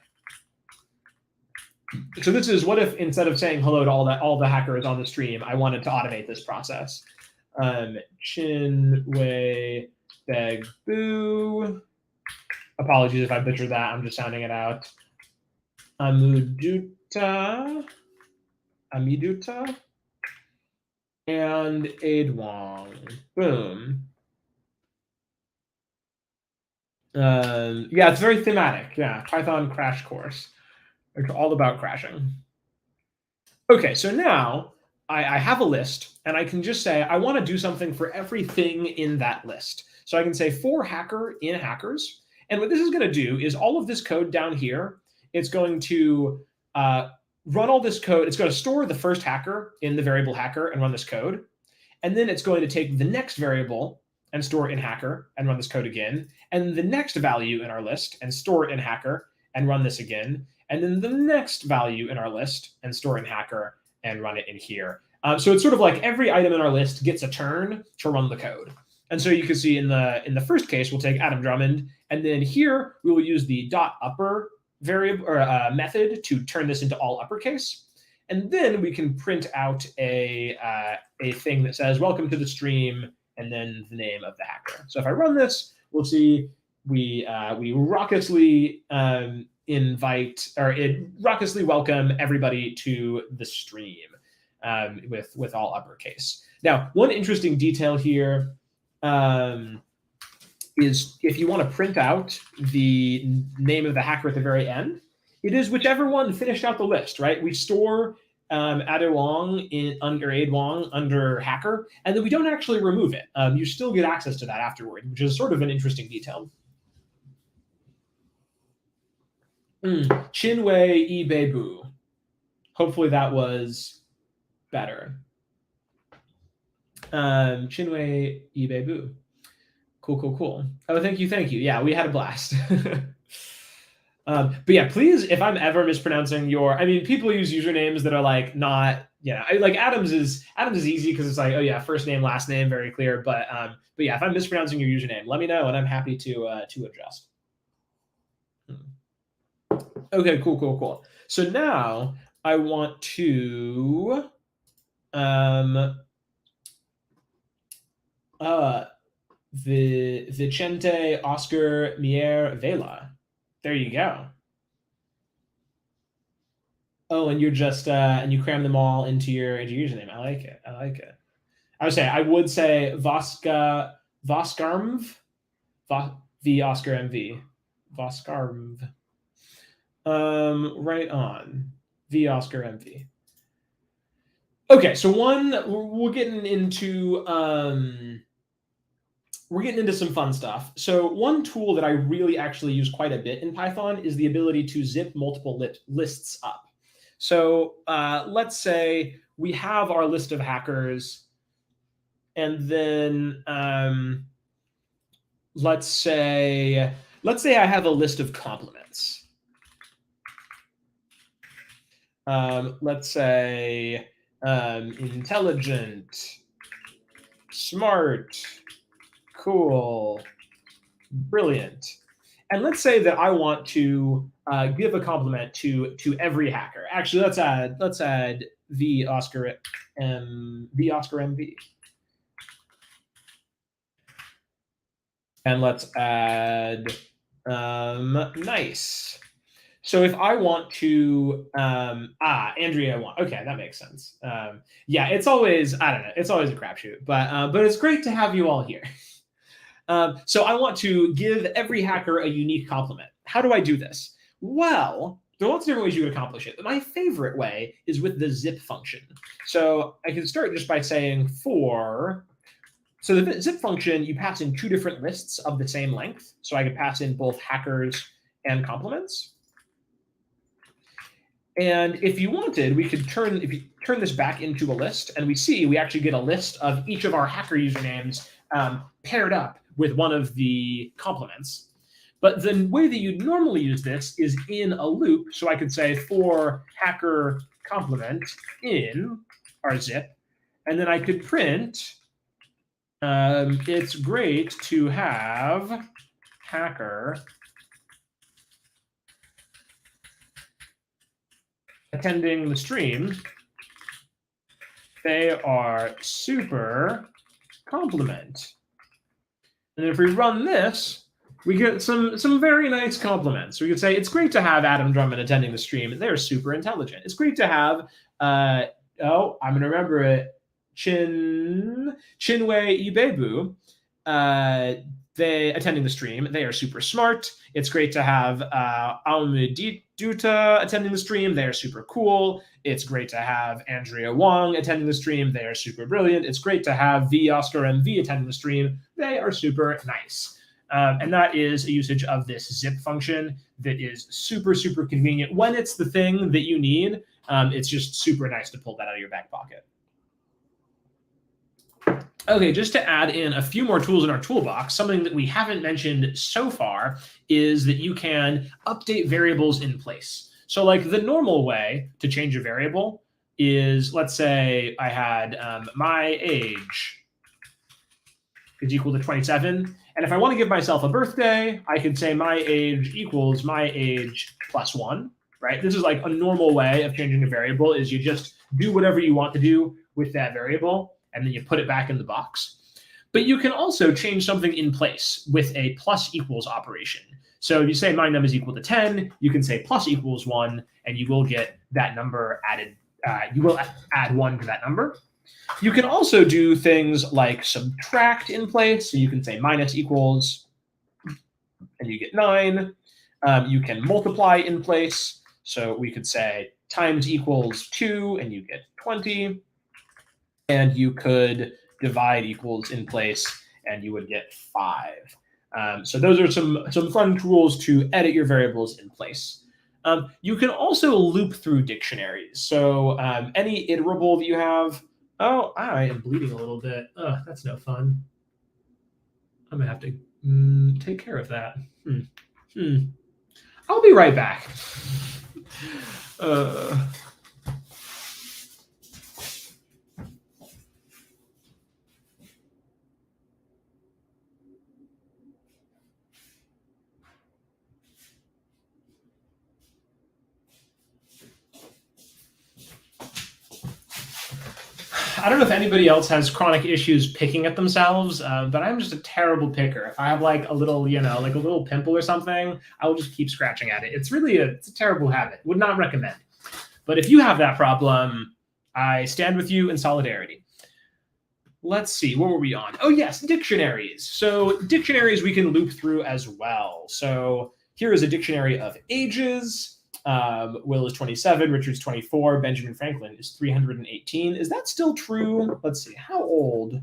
So this is what if instead of saying hello to all the hackers on the stream, I wanted to automate this process. Chinwei Begbu. Apologies if I butchered that. I'm just sounding it out. Amiduta, and Adwong. Boom. Yeah, it's very thematic. Yeah, Python crash course. It's all about crashing. Okay, so now I have a list, and I can just say I want to do something for everything in that list. So I can say for hacker in hackers, and what this is going to do is all of this code down here, it's going to run all this code. It's going to store the first hacker in the variable hacker and run this code. And then it's going to take the next variable and store it in hacker and run this code again. And the next value in our list and store it in hacker and run this again. And then the next value in our list and store it in hacker and run it in here. So it's sort of like every item in our list gets a turn to run the code. And so you can see in the first case, we'll take Adam Drummond. And then here we will use the .upper variable or method to turn this into all uppercase. And then we can print out a thing that says, welcome to the stream, and then the name of the hacker. So if I run this, we'll see we raucously raucously welcome everybody to the stream with all uppercase. Now, one interesting detail here is if you want to print out the name of the hacker at the very end, it is whichever one finished out the list, right? We store Adwong under hacker, and then we don't actually remove it. You still get access to that afterward, which is sort of an interesting detail. Chinwei Ibebu. Hopefully that was better. Chinwei Ibebu. Cool. Oh, thank you. Yeah, we had a blast. But yeah, please, if I'm ever mispronouncing people use usernames that are like not, like Adams is easy because it's like, oh yeah, first name, last name, very clear. But yeah, if I'm mispronouncing your username, let me know, and I'm happy to adjust. Okay, cool. So now I want to Vicente Oscar Mier Vela. There you go. Oh, and you're just and you cram them all into your username. I like it. I like it. I would say Voska Voskarmv, V Oscar MV, Voskarmv. Right on. V Oscar MV. Okay, so we're getting into some fun stuff. So one tool that I really actually use quite a bit in Python is the ability to zip multiple lists up. So let's say we have our list of hackers, and then let's say I have a list of compliments. Let's say intelligent, smart, cool, brilliant. And let's say that I want to give a compliment to every hacker. Actually, let's add V Oscar MV. And let's add nice. So if I want to, Andrea want, okay, that makes sense. Yeah, it's always, I don't know, it's always a crapshoot, but it's great to have you all here. So I want to give every hacker a unique compliment. How do I do this? Well, there are lots of different ways you can accomplish it. But my favorite way is with the zip function. So I can start just by saying so the zip function, you pass in two different lists of the same length. So I could pass in both hackers and compliments. And if you wanted, we could turn this back into a list, and we actually get a list of each of our hacker usernames paired up with one of the compliments. But the way that you'd normally use this is in a loop. So I could say for hacker compliment in our zip, and then I could print, it's great to have hacker attending the stream. They are super compliment. And if we run this, we get some very nice compliments. We could say, it's great to have Adam Drummond attending the stream. They're super intelligent. It's great to have, I'm going to remember it, Chinwe Ibebu, they attending the stream. They are super smart. It's great to have Duta attending the stream. They are super cool. It's great to have Andrea Wong attending the stream. They are super brilliant. It's great to have V Oscar MV attending the stream. They are super nice. And that is a usage of this zip function that is super, super convenient. When it's the thing that you need, it's just super nice to pull that out of your back pocket. Okay, just to add in a few more tools in our toolbox, something that we haven't mentioned so far is that you can update variables in place. So like the normal way to change a variable is, let's say I had my age is equal to 27. And if I want to give myself a birthday, I could say my age equals my age plus 1, right? This is like a normal way of changing a variable, is you just do whatever you want to do with that variable, and then you put it back in the box. But you can also change something in place with a plus equals operation. So if you say my num is equal to 10, you can say plus equals 1, and you will get that number added. You will add 1 to that number. You can also do things like subtract in place. So you can say minus equals, and you get 9. You can multiply in place. So we could say times equals 2, and you get 20. And you could divide equals in place, and you would get 5. So those are some fun tools to edit your variables in place. You can also loop through dictionaries. So any iterable that you have, I am bleeding a little bit. That's no fun. I'm gonna have to take care of that. I'll be right back. I don't know if anybody else has chronic issues picking at themselves, but I'm just a terrible picker. If I have like a little, like a little pimple or something, I will just keep scratching at it. It's really it's a terrible habit. Would not recommend. But if you have that problem, I stand with you in solidarity. Let's see, what were we on? Oh yes, dictionaries. So dictionaries we can loop through as well. So here is a dictionary of ages. Will is 27, Richard's 24, Benjamin Franklin is 318. Is that still true? Let's see, how old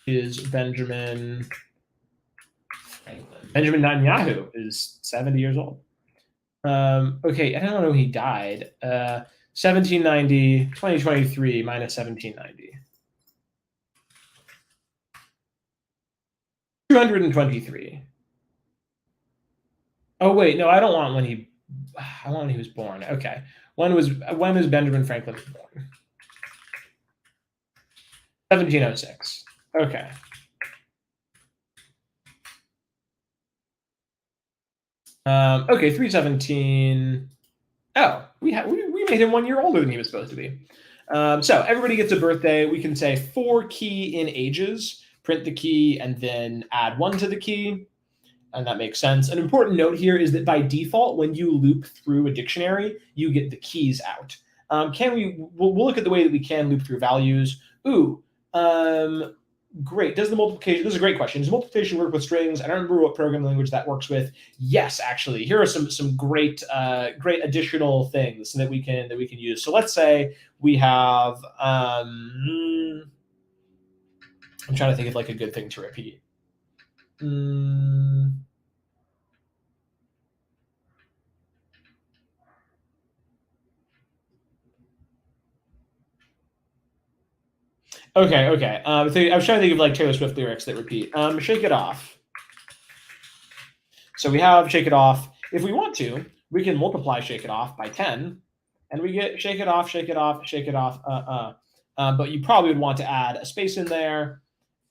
is Benjamin Franklin? Benjamin Netanyahu is 70 years old. Okay, I don't know when he died. 1790, 2023 minus 1790. 223. Oh wait, no, I don't want when he. I want when he was born. Okay, when was Benjamin Franklin born? 1706. Okay. Okay, 317. Oh, we made him 1 year older than he was supposed to be. So everybody gets a birthday. We can say for key in ages, print the key, and then add 1 to the key. And that makes sense. An important note here is that by default, when you loop through a dictionary, you get the keys out. We'll look at the way that we can loop through values. Great. Does the multiplication, this is a great question. Does multiplication work with strings? I don't remember what programming language that works with. Yes, actually. Here are some great additional things that we can use. So let's say we have I'm trying to think of like a good thing to repeat. Okay. I was trying to think of like Taylor Swift lyrics that repeat. Shake it off. So we have shake it off. If we want to, we can multiply shake it off by 10, and we get shake it off, shake it off, shake it off. But you probably would want to add a space in there.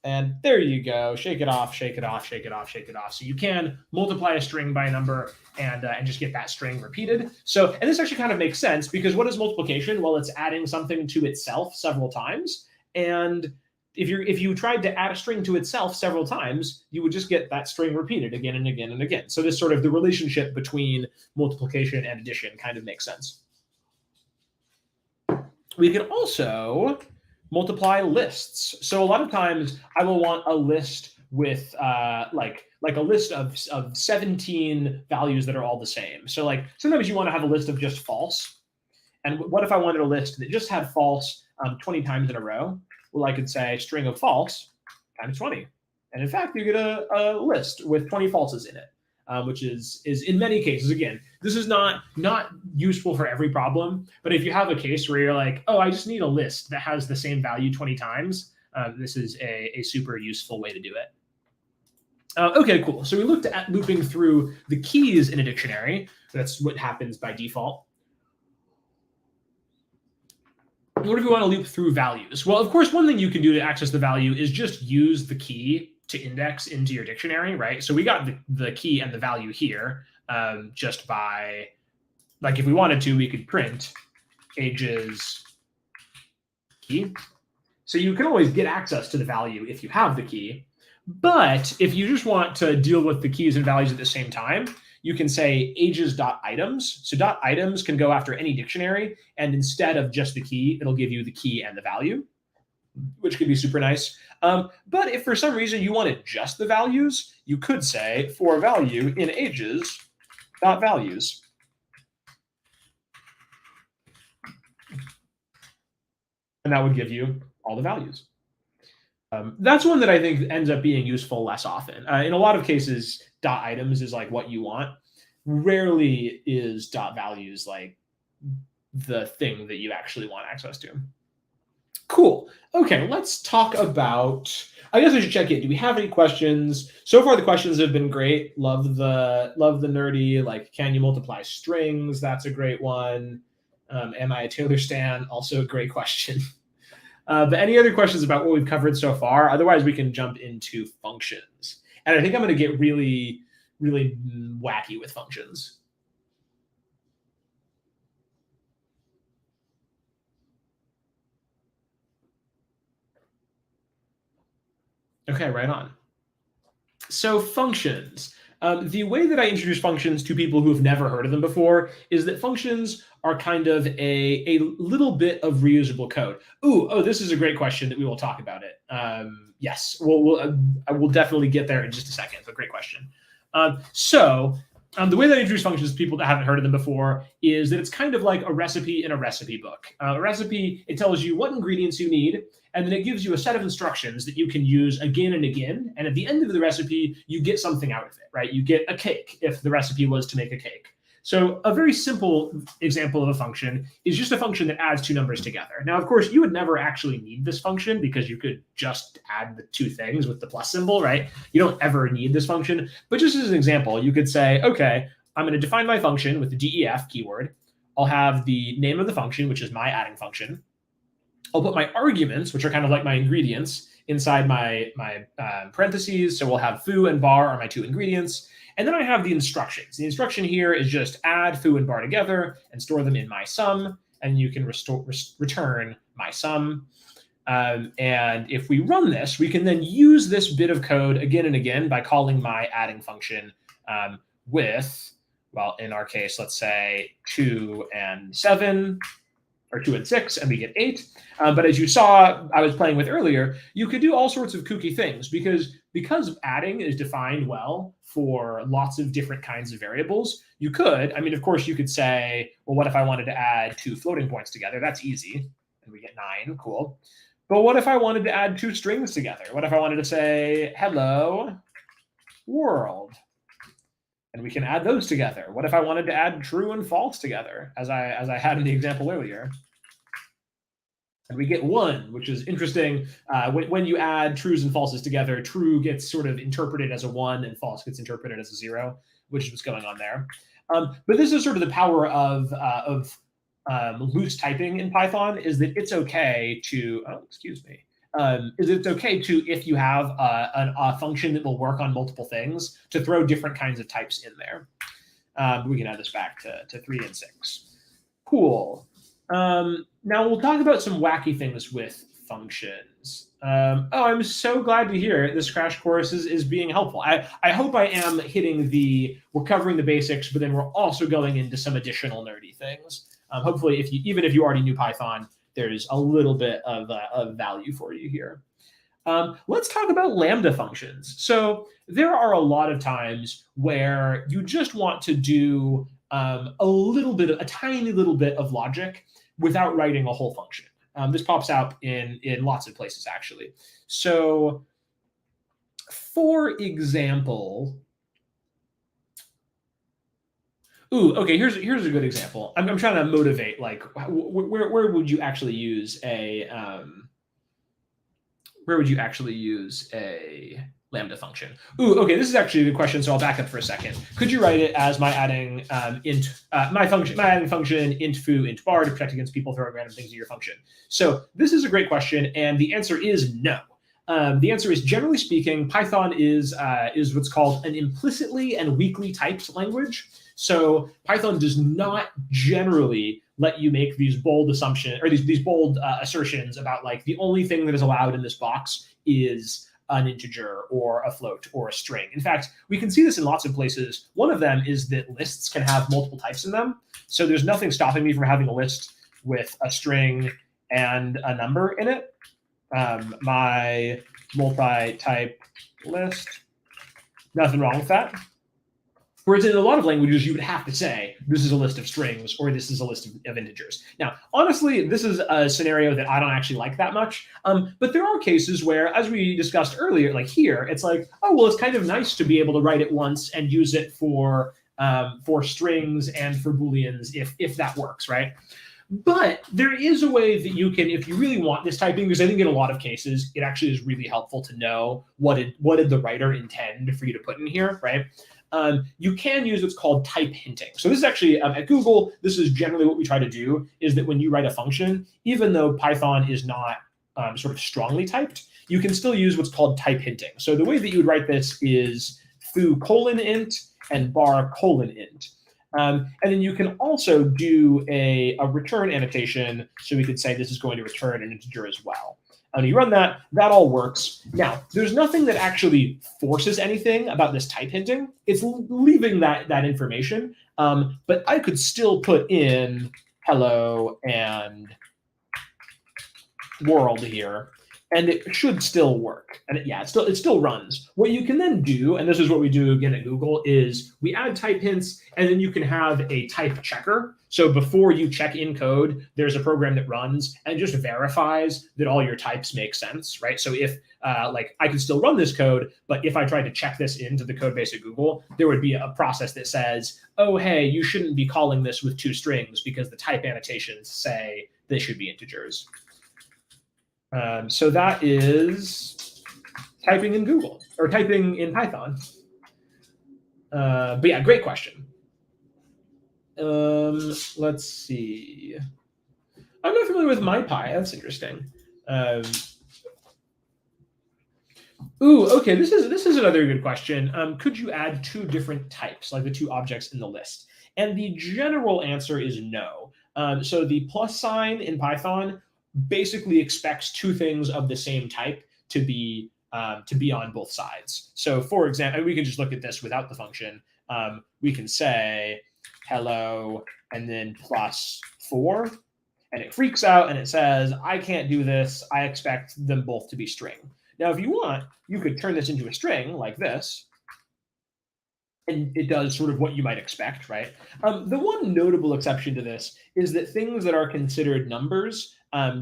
And there you go. Shake it off, shake it off, shake it off, shake it off. So you can multiply a string by a number and just get that string repeated. So, and this actually kind of makes sense because what is multiplication? Well, it's adding something to itself several times. And if you tried to add a string to itself several times, you would just get that string repeated again and again and again. So this sort of the relationship between multiplication and addition kind of makes sense. We can also multiply lists. So a lot of times I will want a list with like a list of 17 values that are all the same. So like sometimes you want to have a list of just false. And what if I wanted a list that just had false 20 times in a row? Well, I could say string of false times 20. And in fact, you get a list with 20 falses in it, which is in many cases, again, this is not useful for every problem. But if you have a case where you're like, oh, I just need a list that has the same value 20 times, this is a super useful way to do it. Okay, cool. So we looked at looping through the keys in a dictionary. That's what happens by default. What if we want to loop through values? Well, of course, one thing you can do to access the value is just use the key to index into your dictionary, right? So we got the key and the value here just by, like if we wanted to, we could print ages key. So you can always get access to the value if you have the key. But if you just want to deal with the keys and values at the same time, you can say ages.items. So .items can go after any dictionary, and instead of just the key, it'll give you the key and the value, which could be super nice. But if for some reason you wanted just the values, you could say for value in ages.values. And that would give you all the values. That's one that I think ends up being useful less often. In a lot of cases, .items is like what you want. Rarely is .values like the thing that you actually want access to. Cool. Okay, let's talk about, I guess I should check in. Do we have any questions? So far, the questions have been great. Love the nerdy, like, can you multiply strings? That's a great one. Am I a Taylor stan? Also a great question. But any other questions about what we've covered so far? Otherwise, we can jump into functions. And I think I'm going to get really, really wacky with functions. Okay, right on. So functions. The way that I introduce functions to people who have never heard of them before is that functions are kind of a little bit of reusable code. Oh, this is a great question that we will talk about it. Yes, I will definitely get there in just a second, but great question. The way that I introduce functions to people that haven't heard of them before is that it's kind of like a recipe in a recipe book. A recipe, it tells you what ingredients you need, and then it gives you a set of instructions that you can use again and again. And at the end of the recipe, you get something out of it, right? You get a cake if the recipe was to make a cake. So a very simple example of a function is just a function that adds two numbers together. Now, of course, you would never actually need this function because you could just add the two things with the plus symbol, right? You don't ever need this function. But just as an example, you could say, okay, I'm going to define my function with the def keyword. I'll have the name of the function, which is my adding function. I'll put my arguments, which are kind of like my ingredients, inside my parentheses. So we'll have foo and bar are my two ingredients. And then I have the instructions. The instruction here is just add foo and bar together and store them in my sum. And you can return my sum. And if we run this, we can then use this bit of code again and again by calling my adding function with, well, in our case, let's say 2 and 7. Or 2 and 6, and we get 8. But as you saw, I was playing with earlier, you could do all sorts of kooky things because adding is defined well for lots of different kinds of variables. You could, I mean, of course, you could say, well, what if I wanted to add 2 floating points together? That's easy, and we get 9, cool. But what if I wanted to add 2 strings together? What if I wanted to say, hello, world? And we can add those together. What if I wanted to add true and false together, as I had in the example earlier? And we get 1, which is interesting. When you add trues and falses together, true gets sort of interpreted as a 1 and false gets interpreted as a 0, which is what's going on there. But this is sort of the power of loose typing in Python, is that it's okay to, it's okay to, if you have a function that will work on multiple things, to throw different kinds of types in there. We can add this back to 3 and 6. Cool. Now we'll talk about some wacky things with functions. I'm so glad to hear this crash course is being helpful. I hope I am hitting we're covering the basics, but then we're also going into some additional nerdy things. Hopefully, even if you already knew Python, there's a little bit of value for you here. Let's talk about Lambda functions. So there are a lot of times where you just want to do a tiny little bit of logic without writing a whole function. This pops out in lots of places, actually. So for example, okay, here's a good example. I'm trying to motivate, like, where would you actually use a Lambda function? Okay, this is actually a good question, so I'll back up for a second. Could you write it as my adding my adding function int foo int bar to protect against people throwing random things at your function? So this is a great question, and the answer is no. The answer is, generally speaking, Python is what's called an implicitly and weakly typed language. So Python does not generally let you make these bold assumptions or these bold assertions about, like, the only thing that is allowed in this box is an integer or a float or a string. In fact, we can see this in lots of places. One of them is that lists can have multiple types in them. So there's nothing stopping me from having a list with a string and a number in it. My multi-type list, nothing wrong with that. Whereas in a lot of languages, you would have to say, this is a list of strings or this is a list of integers. Now, honestly, this is a scenario that I don't actually like that much. But there are cases where, as we discussed earlier, like here, it's like, oh, well, it's kind of nice to be able to write it once and use it for strings and for Booleans if that works, right? But there is a way that you can, if you really want this typing, because I think in a lot of cases, it actually is really helpful to know what did the writer intend for you to put in here, right? You can use what's called type hinting. So this is actually, at Google, this is generally what we try to do, is that when you write a function, even though Python is not sort of strongly typed, you can still use what's called type hinting. So the way that you would write this is foo :int and bar :int. And then you can also do a return annotation. So we could say this is going to return an integer as well. And you run that, that all works. Now, there's nothing that actually forces anything about this type hinting. It's leaving that information. But I could still put in hello and world here, and it should still work. And it still runs. What you can then do, and this is what we do again at Google, is we add type hints, and then you can have a type checker. So before you check in code, there's a program that runs and just verifies that all your types make sense, right? So if like I could still run this code, but if I tried to check this into the code base at Google, there would be a process that says, oh, hey, you shouldn't be calling this with 2 strings because the type annotations say they should be integers. So that is typing in Google or typing in Python. But yeah, great question. Let's see. I'm not familiar with MyPy. That's interesting. Okay. This is another good question. Could you add 2 different types, like the 2 objects in the list? And the general answer is no. So the plus sign in Python basically expects 2 things of the same type to be on both sides. So for example, we can just look at this without the function. We can say hello and then +4, and it freaks out and it says, I can't do this. I expect them both to be string. Now, if you want, you could turn this into a string like this, and it does sort of what you might expect, right? The one notable exception to this is that things that are considered numbers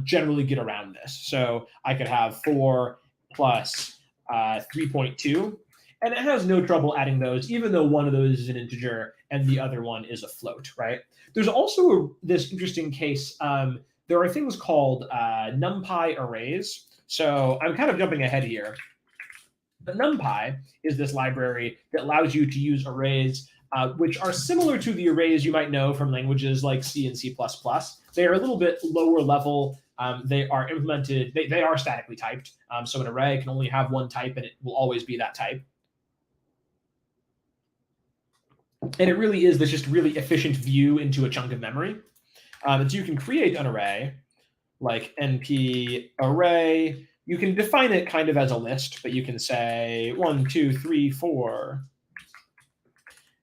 generally get around this. So I could have 4 plus 3.2, and it has no trouble adding those, even though one of those is an integer and the other one is a float, right? There's also this interesting case. There are things called NumPy arrays. So I'm kind of jumping ahead here. But NumPy is this library that allows you to use arrays, which are similar to the arrays you might know from languages like C and C++. They are a little bit lower level. They are implemented, they are statically typed. So an array can only have one type, and it will always be that type. And it really is this just really efficient view into a chunk of memory. So you can create an array like np array. You can define it kind of as a list, but you can say 1, 2, 3, 4.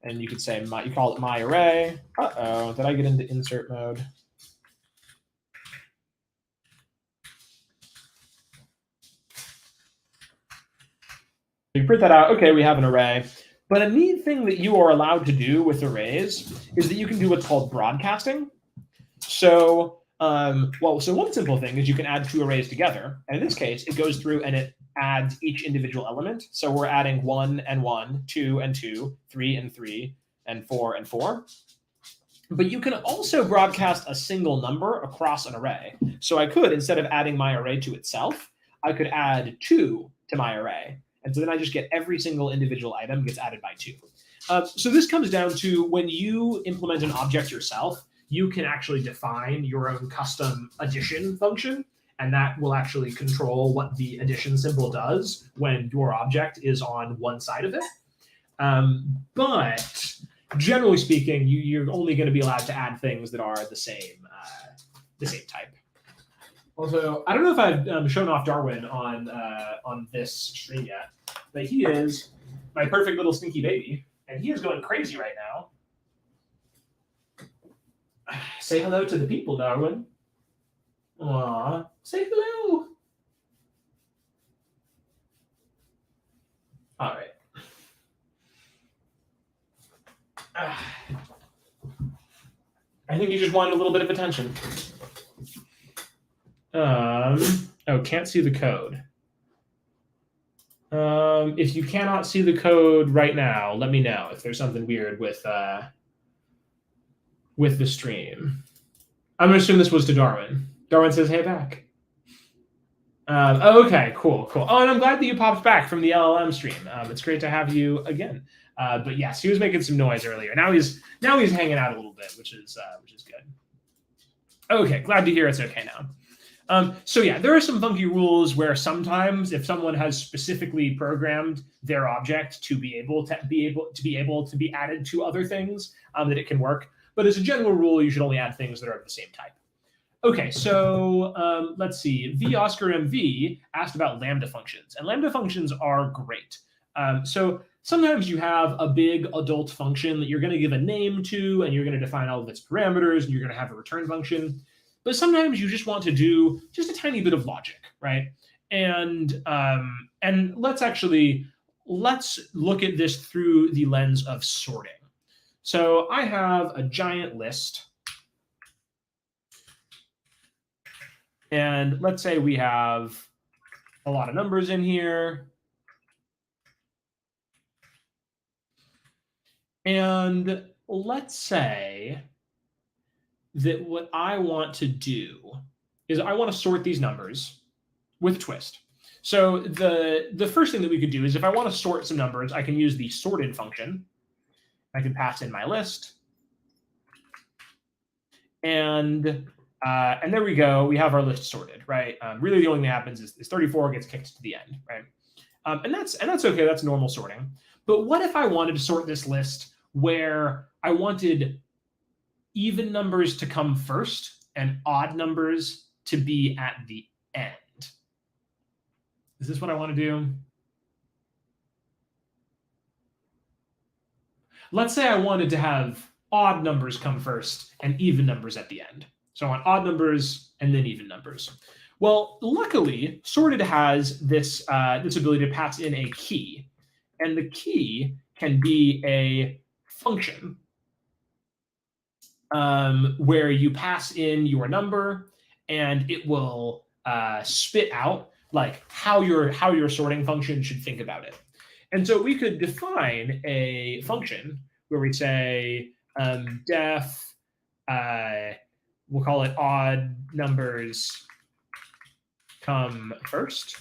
And you can say, you call it my array. Uh-oh, did I get into insert mode? You print that out. OK, we have an array. But a neat thing that you are allowed to do with arrays is that you can do what's called broadcasting. So, so one simple thing is you can add 2 arrays together. And in this case, it goes through and it adds each individual element. So we're adding 1 and 1, 2 and 2, 3 and 3, and 4 and 4. But you can also broadcast a single number across an array. So I could, instead of adding my array to itself, I could add 2 to my array. And so then I just get every single individual item gets added by 2. So this comes down to when you implement an object yourself, you can actually define your own custom addition function, and that will actually control what the addition symbol does when your object is on one side of it. But generally speaking, you're only going to be allowed to add things that are the same type. Also, I don't know if I've shown off Darwin on this stream yet, but he is my perfect little stinky baby, and he is going crazy right now. Say hello to the people, Darwin. Aw, say hello. All right. I think you just wanted a little bit of attention. Can't see the code. If you cannot see the code right now, let me know if there's something weird with the stream. I'm going to assume this was to Darwin. Darwin says, hey, back. Okay, cool. Oh, and I'm glad that you popped back from the LLM stream. It's great to have you again. But yes, he was making some noise earlier. Now he's hanging out a little bit, which is good. Okay, glad to hear it's okay now. So yeah, there are some funky rules where sometimes if someone has specifically programmed their object to be able to be added to other things, that it can work. But as a general rule, you should only add things that are of the same type. Okay, so let's see. V Oscar MV asked about Lambda functions, and Lambda functions are great. So sometimes you have a big adult function that you're going to give a name to, and you're going to define all of its parameters, and you're going to have a return function. But sometimes you just want to do just a tiny bit of logic, right? And let's look at this through the lens of sorting. So I have a giant list. And let's say we have a lot of numbers in here. And let's say that what I want to do is I want to sort these numbers with a twist. So the first thing that we could do is if I want to sort some numbers, I can use the sorted function. I can pass in my list. And there we go. We have our list sorted, right? Really, the only thing that happens is 34 gets kicked to the end, right? And that's okay. That's normal sorting. But what if I wanted to sort this list where I wanted even numbers to come first and odd numbers to be at the end? Is this what I want to do? Let's say I wanted to have odd numbers come first and even numbers at the end. So I want odd numbers and then even numbers. Well, luckily, sorted has this ability to pass in a key. And the key can be a function where you pass in your number and it will spit out like how your sorting function should think about it. And so we could define a function where we say def, we'll call it odd numbers come first.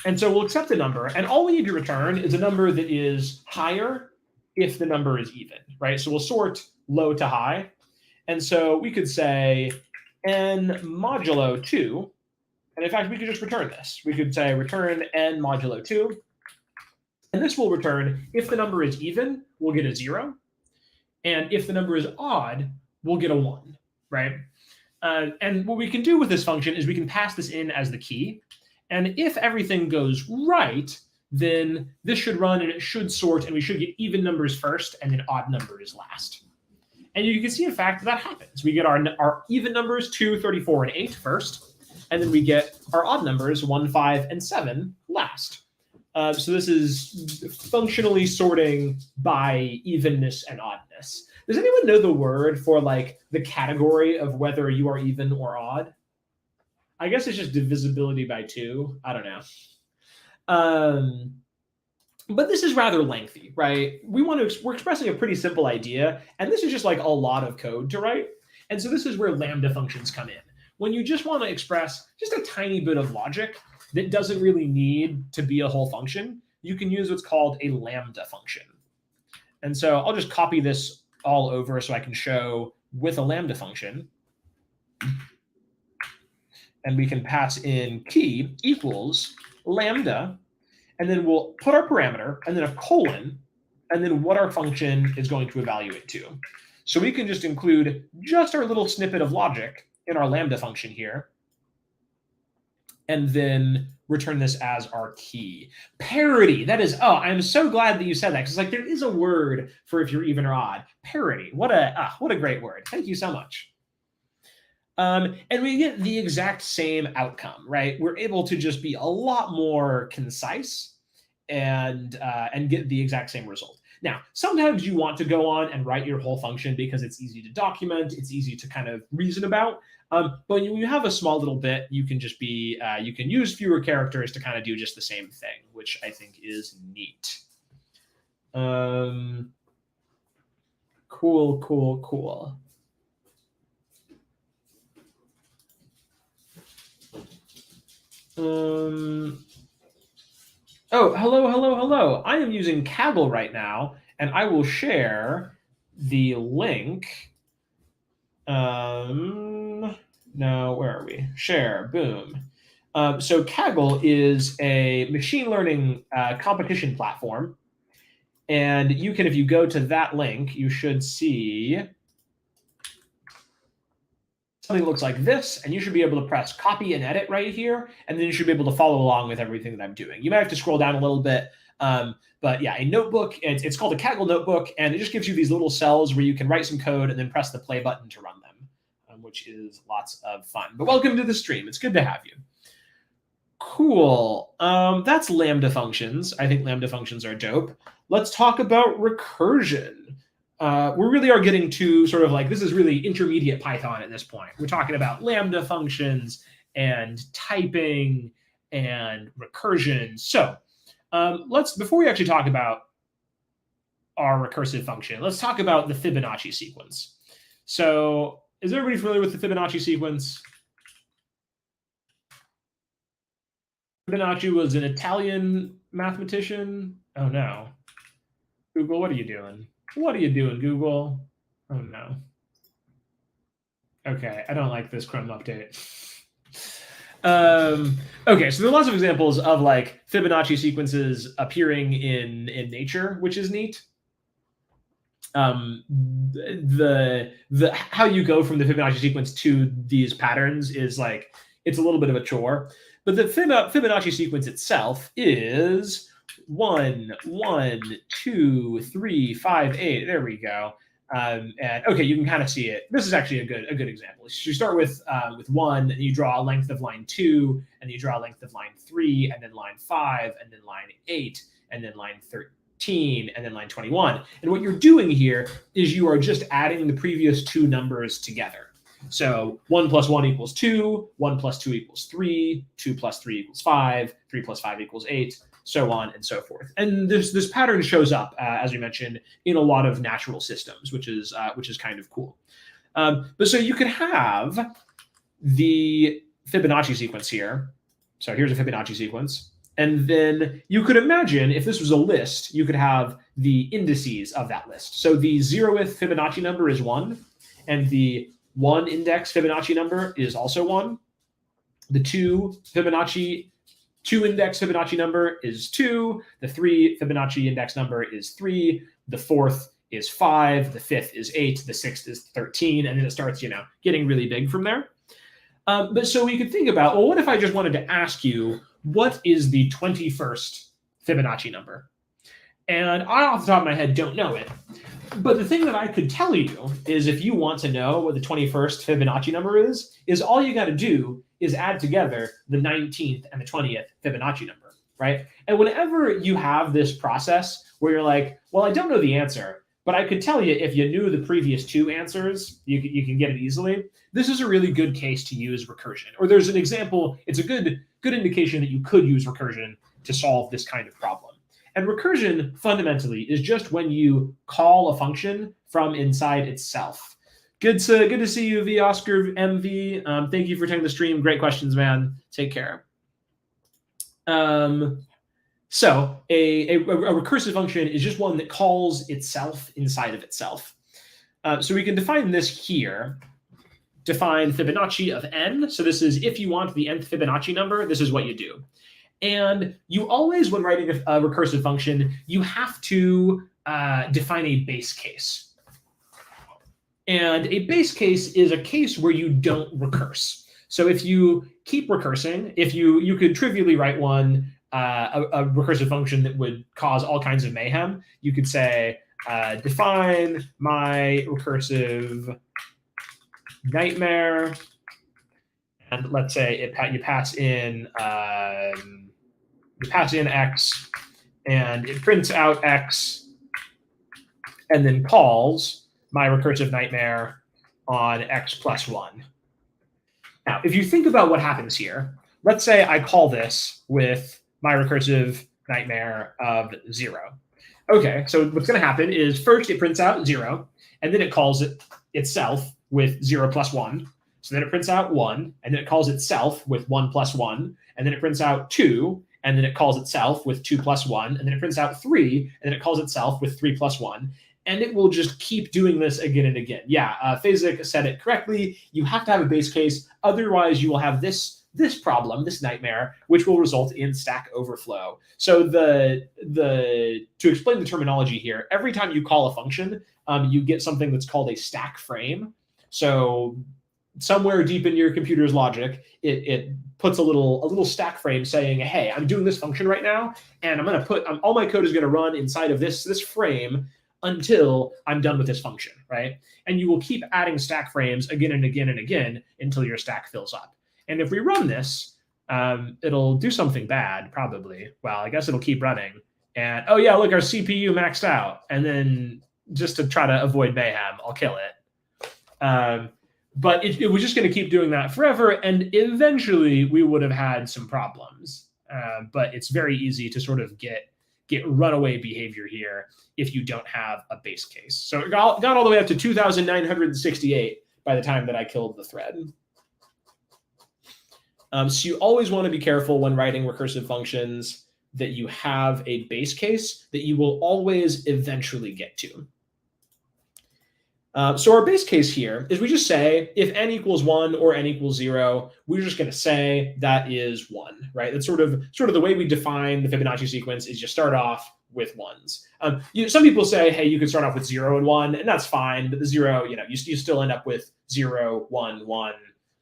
And so we'll accept a number, and all we need to return is a number that is higher if the number is even, right? So we'll sort low to high. And so we could say n modulo 2. And in fact, we could just return this. We could say return n modulo 2. And this will return if the number is even, we'll get a 0. And if the number is odd, we'll get a 1, right? And what we can do with this function is we can pass this in as the key. And if everything goes right, then this should run and it should sort, and we should get even numbers first and then odd numbers last. And you can see, in fact, that happens. We get our even numbers 2, 34, and 8 first, and then we get our odd numbers 1, 5, and 7 last. So this is functionally sorting by evenness and oddness. Does anyone know the word for like the category of whether you are even or odd? I guess it's just divisibility by 2. I don't know. But this is rather lengthy, right? We're expressing a pretty simple idea, and this is just like a lot of code to write. And so this is where lambda functions come in. When you just want to express just a tiny bit of logic that doesn't really need to be a whole function, you can use what's called a lambda function. And so I'll just copy this all over so I can show with a lambda function. And we can pass in key equals lambda, and then we'll put our parameter and then a colon, and then what our function is going to evaluate to. So we can just include just our little snippet of logic in our lambda function here, and then return this as our key. Parity, that is, oh, I'm so glad that you said that, because like there is a word for if you're even or odd. Parity, what a great word. Thank you so much. And we get the exact same outcome, right? We're able to just be a lot more concise and get the exact same result. Now, sometimes you want to go on and write your whole function because it's easy to document, it's easy to kind of reason about. But when you have a small little bit, you can just be, you can use fewer characters to kind of do just the same thing, which I think is neat. Cool. Oh, hello. I am using Kaggle right now, and I will share the link. No, where are we? Share, boom. So Kaggle is a machine learning competition platform. And you can, if you go to that link, you should see something that looks like this, and you should be able to press copy and edit right here, and then you should be able to follow along with everything that I'm doing. You might have to scroll down a little bit, but yeah, a notebook, it's called a Kaggle notebook, and it just gives you these little cells where you can write some code and then press the play button to run them, which is lots of fun. But welcome to the stream. It's good to have you. Cool. That's Lambda functions. I think Lambda functions are dope. Let's talk about recursion. We really are getting to sort of like, this is really intermediate Python at this point. We're talking about Lambda functions and typing and recursion. So before we actually talk about our recursive function, let's talk about the Fibonacci sequence. So is everybody familiar with the Fibonacci sequence? Fibonacci was an Italian mathematician. Oh no. Google, what are you doing? What are you doing, Google? Oh no. Okay, I don't like this Chrome update. Okay, so there are lots of examples of like Fibonacci sequences appearing in nature, which is neat. The how you go from the Fibonacci sequence to these patterns is like, it's a little bit of a chore. But the Fibonacci sequence itself is 1, 1, 2, 3, 5, 8. There we go. And okay, you can kind of see it. This is actually a good example. So you start with 1, and you draw a length of line 2, and you draw a length of line 3, and then line 5, and then line 8, and then line 13, and then line 21. And what you're doing here is you are just adding the previous two numbers together. So 1 plus 1 equals 2, 1 plus 2 equals 3, 2 plus 3 equals 5, 3 plus 5 equals 8, so on and so forth. And this pattern shows up, as we mentioned, in a lot of natural systems, which is kind of cool. But so you could have the Fibonacci sequence here. So here's a Fibonacci sequence. And then you could imagine if this was a list, you could have the indices of that list. So the 0th Fibonacci number is 1, and the 1 index Fibonacci number is also 1. The 2 index Fibonacci number is 2. The 3 Fibonacci index number is 3. The 4th is 5. The 5th is 8. The 6th is 13. And then it starts, getting really big from there. But so we could think about, well, what if I just wanted to ask you, what is the 21st Fibonacci number? And I, off the top of my head, don't know it. But the thing that I could tell you is, if you want to know what the 21st Fibonacci number is all you got to do is add together the 19th and the 20th Fibonacci number, right? And whenever you have this process where you're like, well, I don't know the answer, but I could tell you if you knew the previous two answers, you can get it easily. This is a really good case to use recursion. Or there's an example, it's a good indication that you could use recursion to solve this kind of problem. And recursion fundamentally is just when you call a function from inside itself. Good to see you, V Oscar MV. Thank you for taking the stream. Great questions, man. Take care. So a recursive function is just one that calls itself inside of itself. So we can define this here. Define Fibonacci of n. So this is, if you want the nth Fibonacci number, this is what you do. And you always, when writing a recursive function, you have to define a base case. And a base case is a case where you don't recurse. So if you keep recursing, if you could trivially write one, a recursive function that would cause all kinds of mayhem. You could say, define my recursive nightmare, and let's say you pass in x, and it prints out x, and then calls my recursive nightmare on x plus 1. Now, if you think about what happens here, let's say I call this with my recursive nightmare of 0. Okay, so what's going to happen is first it prints out 0, and then it calls it itself with 0 plus 1. So then it prints out 1, and then it calls itself with 1 plus 1, and then it prints out 2, and then it calls itself with 2 plus 1, and then it prints out 3, and then it calls itself with 3 plus 1. And it will just keep doing this again and again. Yeah, Phasic said it correctly. You have to have a base case. Otherwise, you will have this problem, this nightmare, which will result in Stack Overflow. So to explain the terminology here, every time you call a function, you get something that's called a stack frame. So somewhere deep in your computer's logic, it puts a little stack frame saying, hey, I'm doing this function right now, and I'm going to put all my code is going to run inside of this frame until I'm done with this function, right? And you will keep adding stack frames again and again and again until your stack fills up. And if we run this, it'll do something bad, probably. Well, I guess it'll keep running. And oh yeah, look, our CPU maxed out. And then just to try to avoid mayhem, I'll kill it. But it was just going to keep doing that forever, and eventually we would have had some problems. But it's very easy to sort of get runaway behavior here if you don't have a base case. So it got all the way up to 2,968 by the time that I killed the thread. So you always want to be careful when writing recursive functions that you have a base case that you will always eventually get to. So our base case here is we just say if n equals 1 or n equals 0, we're just going to say that is 1, right? That's sort of the way we define the Fibonacci sequence is you start off with ones. Some people say, hey, you could start off with 0 and 1, and that's fine, but the 0, you still end up with 0, 1, 1,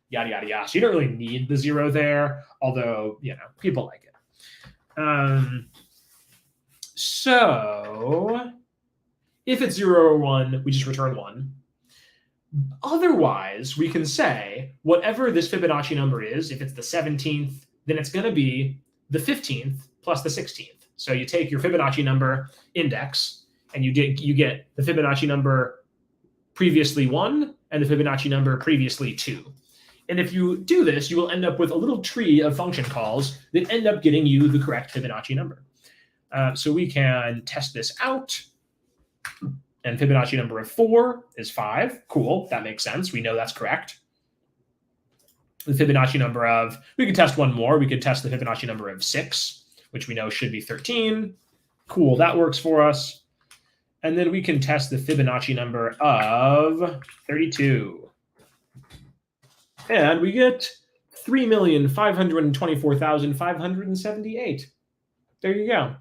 yada, yada, yada. So you don't really need the 0 there, although, people like it. So if it's 0 or 1, we just return 1. Otherwise, we can say whatever this Fibonacci number is, if it's the 17th, then it's going to be the 15th plus the 16th. So you take your Fibonacci number index, and you get the Fibonacci number previously 1 and the Fibonacci number previously 2. And if you do this, you will end up with a little tree of function calls that end up getting you the correct Fibonacci number. So we can test this out. And Fibonacci number of 4 is 5. Cool, that makes sense. We know that's correct. The Fibonacci number of, we could test one more. We could test the Fibonacci number of 6, which we know should be 13. Cool, that works for us. And then we can test the Fibonacci number of 32. And we get 3,524,578. There you go.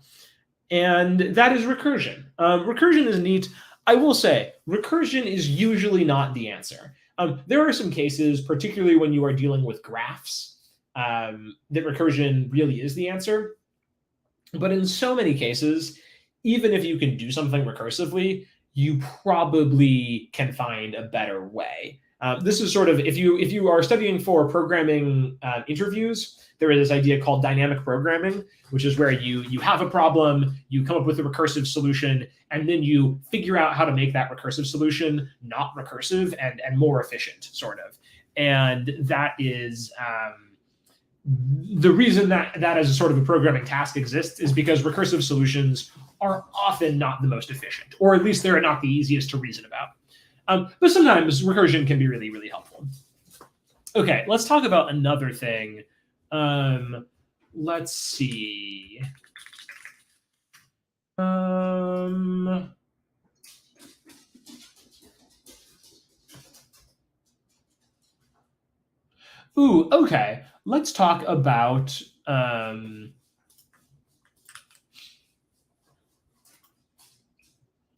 And that is recursion. Recursion is neat. I will say, recursion is usually not the answer. There are some cases, particularly when you are dealing with graphs, that recursion really is the answer. But in so many cases, even if you can do something recursively, you probably can find a better way. This is sort of, if you are studying for programming interviews, there is this idea called dynamic programming, which is where you have a problem, you come up with a recursive solution, and then you figure out how to make that recursive solution not recursive and more efficient, sort of. And that is the reason that as a sort of a programming task exists is because recursive solutions are often not the most efficient, or at least they're not the easiest to reason about. But sometimes recursion can be really, really helpful. Okay, let's talk about another thing. Let's see. Ooh, okay. Let's talk about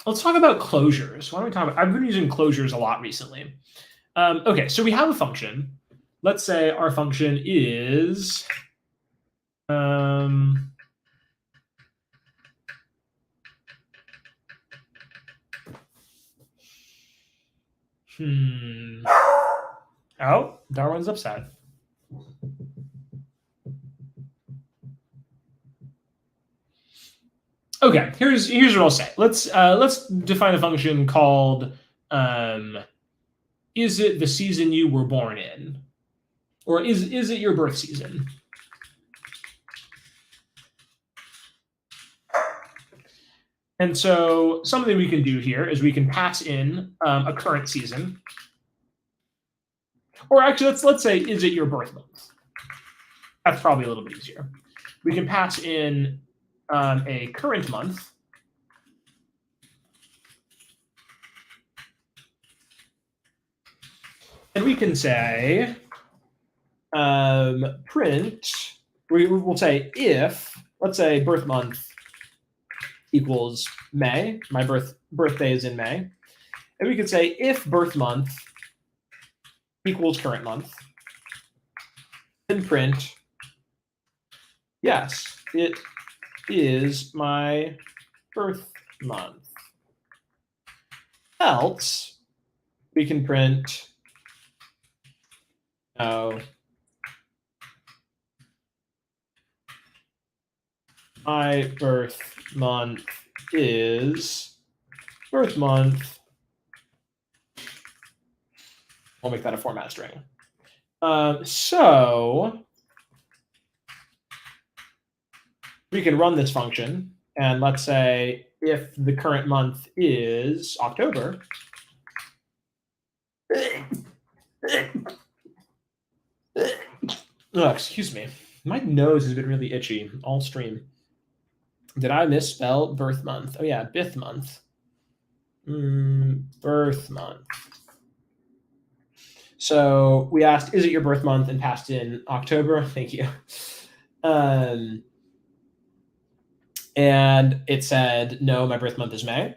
closures. Why don't we talk about, I've been using closures a lot recently. Okay, so we have a function. Let's say our function is oh, Darwin's upset. Okay, here's what I'll say. Let's define a function called is it the season you were born in? Or is it your birth season? And so something we can do here is we can pass in a current season. Or actually, let's say, is it your birth month? That's probably a little bit easier. We can pass in a current month. And we can say print, we'll say if, let's say birth month equals May, my birthday is in May. And we can say if birth month equals current month. Then print, yes, it is my birth month. Else, we can print, no, my birth month is birth month. I'll make that a format string. So we can run this function, and let's say if the current month is October, oh, excuse me, my nose has been really itchy all stream. Did I misspell birth month? Oh yeah, birth month. Birth month. So we asked, is it your birth month, and passed in October. Thank you. And it said, no, my birth month is May.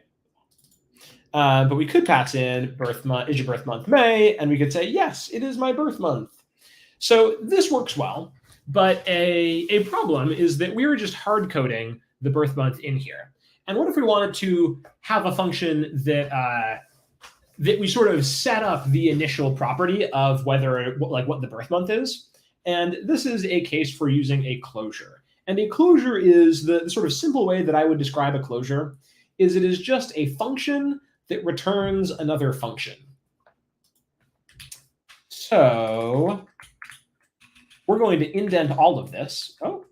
But we could pass in birth month, is your birth month May? And we could say, yes, it is my birth month. So this works well, but a problem is that we were just hard coding the birth month in here. And what if we wanted to have a function that that we sort of set up the initial property of whether, like, what the birth month is? And this is a case for using a closure. And a closure is the sort of simple way that I would describe a closure is it is just a function that returns another function. So we're going to indent all of this. Oh,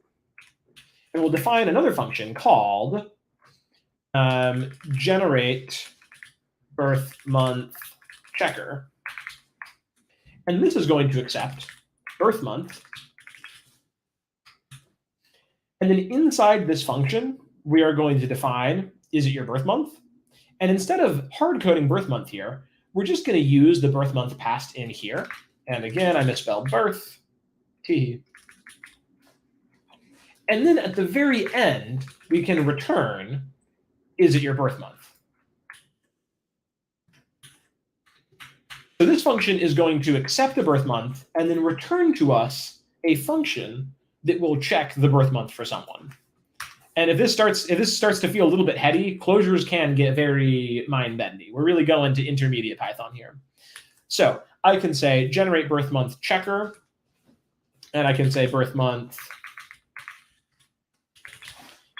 and we'll define another function called generate birth month checker. And this is going to accept birth month. And then inside this function, we are going to define, is it your birth month? And instead of hard coding birth month here, we're just going to use the birth month passed in here. And again, I misspelled birth, T. And then at the very end, we can return, is it your birth month? So this function is going to accept the birth month and then return to us a function that will check the birth month for someone. And if this starts to feel a little bit heady, closures can get very mind-bendy. We're really going to intermediate Python here. So I can say generate birth month checker, and I can say birth month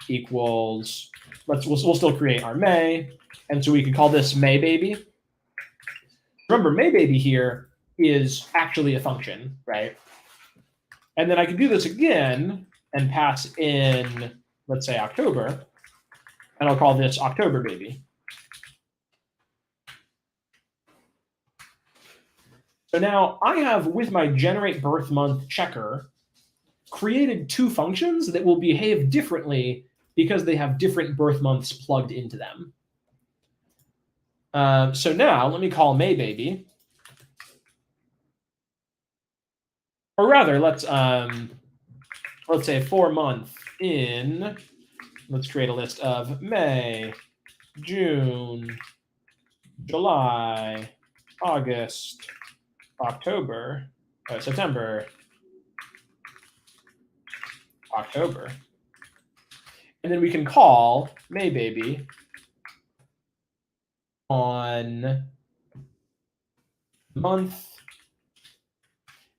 equals, we'll still create our May, and so we can call this May baby. Remember, May baby here is actually a function, right? And then I can do this again and pass in, let's say, October, and I'll call this October baby. So now I have, with my generate birth month checker, created two functions that will behave differently because they have different birth months plugged into them. So now let me call May baby. Or rather, let's say for month in, let's create a list of May, June, July, August, October, September, October. And then we can call May baby on month,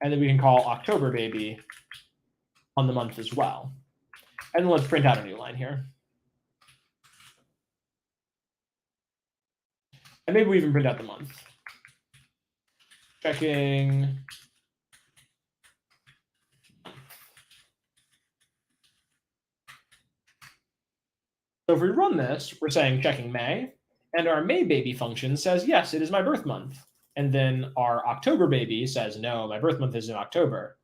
and then we can call October baby on the month as well. And then let's print out a new line here. And maybe we even print out the month. Checking. So if we run this, we're saying checking May, and our May baby function says, yes, it is my birth month. And then our October baby says, no, my birth month is in October.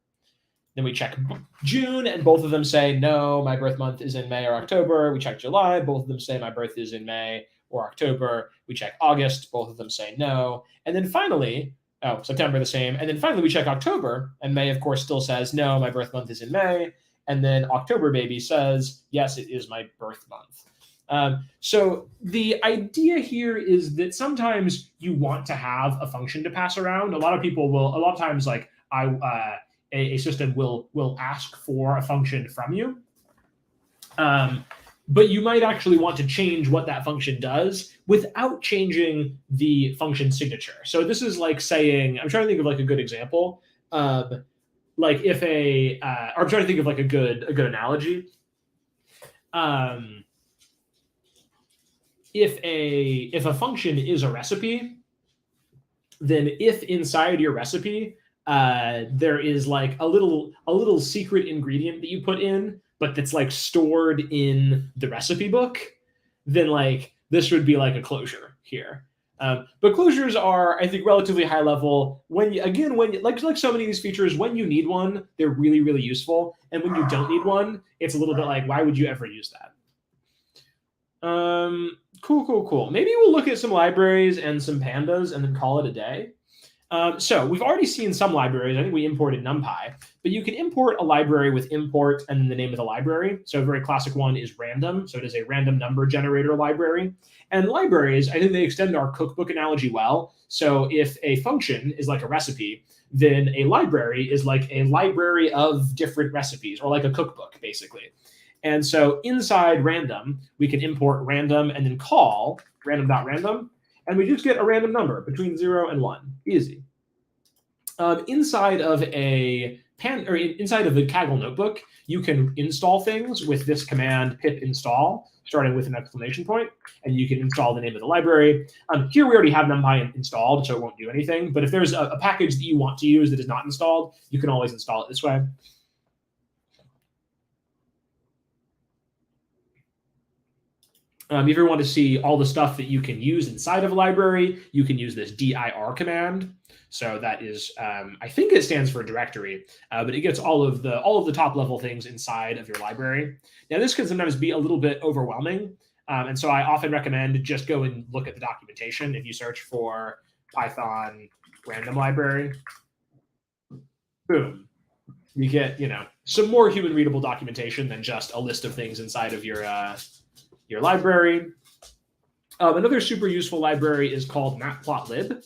Then we check June, and both of them say, no, my birth month is in May or October. We check July, both of them say my birth is in May or October. We check August, both of them say no. And then finally, September the same. And then finally we check October, and May, of course, still says, no, my birth month is in May. And then October baby says, yes, it is my birth month. So the idea here is that sometimes you want to have a function to pass around. A lot of times, like a system will ask for a function from you. But you might actually want to change what that function does without changing the function signature. So this is like saying, I'm trying to think of like a good example. Like if or I'm trying to think of like a good analogy. If a function is a recipe, then if inside your recipe there is like a little secret ingredient that you put in, but that's like stored in the recipe book, then like this would be like a closure here. But closures are, I think, relatively high level. When you like so many of these features, when you need one, they're really, really useful. And when you don't need one, it's a little bit like, why would you ever use that? Cool. Maybe we'll look at some libraries and some pandas and then call it a day. So we've already seen some libraries. I think we imported NumPy, but you can import a library with import and then the name of the library. So a very classic one is random. So it is a random number generator library. And libraries, I think they extend our cookbook analogy well. So if a function is like a recipe, then a library is like a library of different recipes, or like a cookbook, basically. And so inside random, we can import random and then call random.random. And we just get a random number between 0 and 1. Easy. Inside of the Kaggle notebook, you can install things with this command pip install, starting with an exclamation point, and you can install the name of the library. Here we already have NumPy installed, so it won't do anything. But if there's a package that you want to use that is not installed, you can always install it this way. If you ever want to see all the stuff that you can use inside of a library, you can use this dir command. So that is, I think it stands for directory, but it gets all of the top level things inside of your library. Now this can sometimes be a little bit overwhelming, and so I often recommend just go and look at the documentation. If you search for Python random library, boom, you get some more human readable documentation than just a list of things inside of your library. Another super useful library is called matplotlib.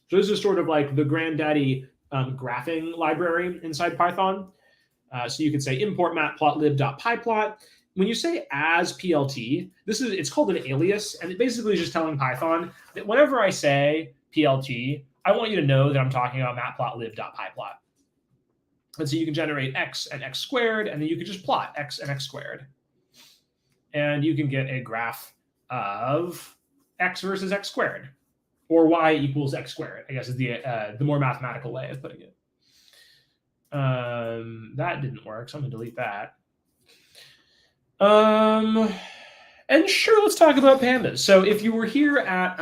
So this is sort of like the granddaddy graphing library inside Python. So you can say import matplotlib.pyplot. When you say as PLT, it's called an alias, and it basically is just telling Python that whenever I say PLT, I want you to know that I'm talking about matplotlib.pyplot. And so you can generate x and x squared, and then you can just plot x and x squared. And you can get a graph of x versus x squared, or y equals x squared, I guess is the more mathematical way of putting it. That didn't work, so I'm going to delete that. And sure, let's talk about pandas. So if you were here at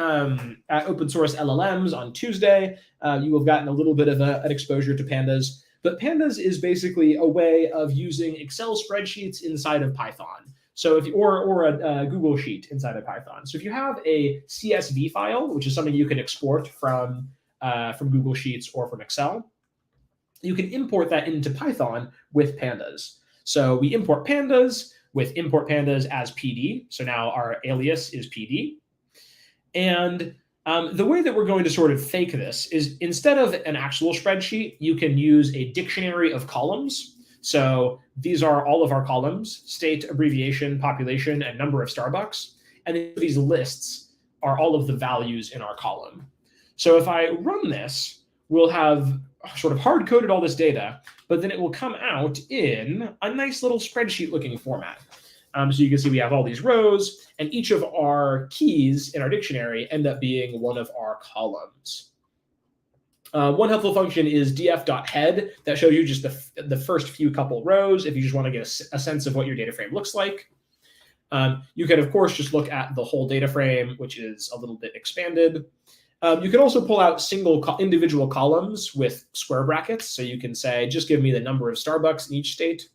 Open Source LLMs on Tuesday, you will have gotten a little bit of an exposure to pandas. But pandas is basically a way of using Excel spreadsheets inside of Python. So or a Google Sheet inside of Python. So if you have a CSV file, which is something you can export from Google Sheets or from Excel, you can import that into Python with pandas. So we import pandas with import pandas as PD. So now our alias is PD. And the way that we're going to sort of fake this is, instead of an actual spreadsheet, you can use a dictionary of columns. So these are all of our columns: state, abbreviation, population, and number of Starbucks. And these lists are all of the values in our column. So if I run this, we'll have sort of hard-coded all this data, but then it will come out in a nice little spreadsheet-looking format. So you can see we have all these rows, and each of our keys in our dictionary end up being one of our columns. One helpful function is df.head that shows you just the first few couple rows if you just want to get a sense of what your data frame looks like. You can, of course, just look at the whole data frame, which is a little bit expanded. You can also pull out individual columns with square brackets. So you can say, just give me the number of Starbucks in each state.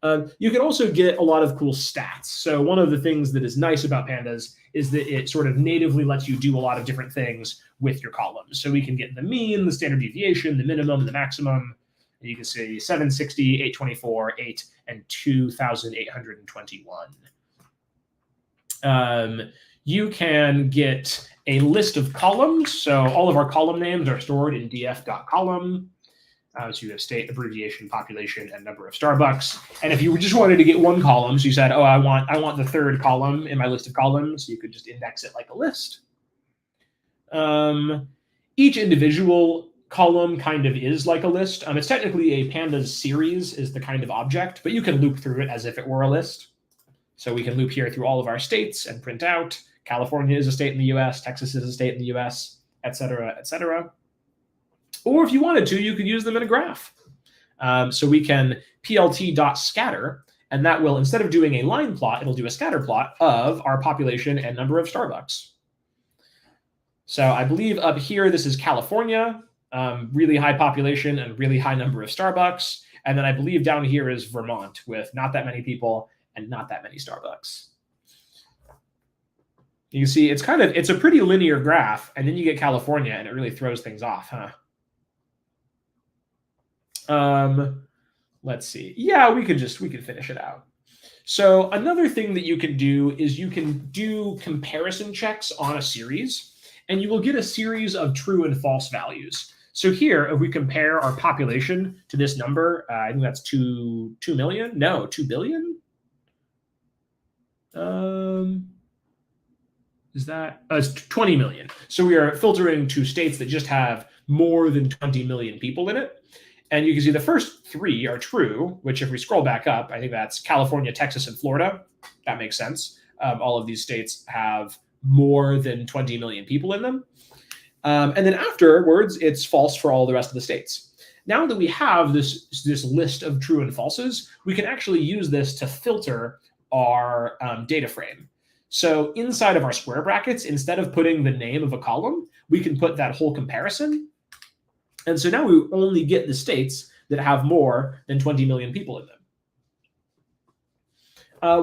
You can also get a lot of cool stats. So one of the things that is nice about pandas is that it sort of natively lets you do a lot of different things with your columns. So we can get the mean, the standard deviation, the minimum, and the maximum. And you can see 760, 824, 8, and 2,821. you can get a list of columns. So all of our column names are stored in df.column. So you have state, abbreviation, population, and number of Starbucks. And if you just wanted to get one column, so you said, oh, I want the third column in my list of columns, you could just index it like a list. Each individual column kind of is like a list. It's technically a pandas series is the kind of object, but you can loop through it as if it were a list. So we can loop here through all of our states and print out California is a state in the US, Texas is a state in the US, et cetera, et cetera. Or if you wanted to, you could use them in a graph. So we can plt.scatter, and that will, instead of doing a line plot, it'll do a scatter plot of our population and number of Starbucks. So I believe up here, this is California, really high population and really high number of Starbucks. And then I believe down here is Vermont with not that many people and not that many Starbucks. You can see it's a pretty linear graph, and then you get California and it really throws things off, huh? Let's see. Yeah, we could finish it out. So another thing that you can do is you can do comparison checks on a series, and you will get a series of true and false values. So here, if we compare our population to this number, I think that's 2 million. No, 2 billion. Is that it's 20 million. So we are filtering to states that just have more than 20 million people in it. And you can see the first 3 are true, which if we scroll back up, I think that's California, Texas, and Florida. That makes sense. All of these states have more than 20 million people in them. And then afterwards, it's false for all the rest of the states. Now that we have this list of true and falses, we can actually use this to filter our data frame. So inside of our square brackets, instead of putting the name of a column, we can put that whole comparison. And so now we only get the states that have more than 20 million people in them.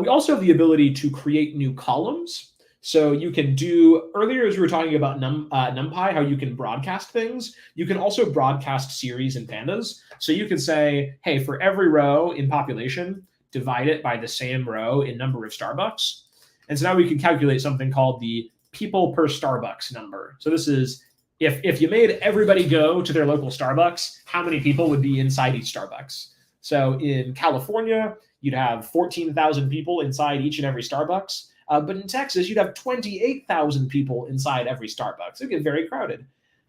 We also have the ability to create new columns. So you can do, earlier as we were talking about NumPy, how you can broadcast things, you can also broadcast series in pandas. So you can say, hey, for every row in population, divide it by the same row in number of Starbucks. And so now we can calculate something called the people per Starbucks number. So this is, if you made everybody go to their local Starbucks, how many people would be inside each Starbucks? So in California, you'd have 14,000 people inside each and every Starbucks. But in Texas, you'd have 28,000 people inside every Starbucks. It'd get very crowded.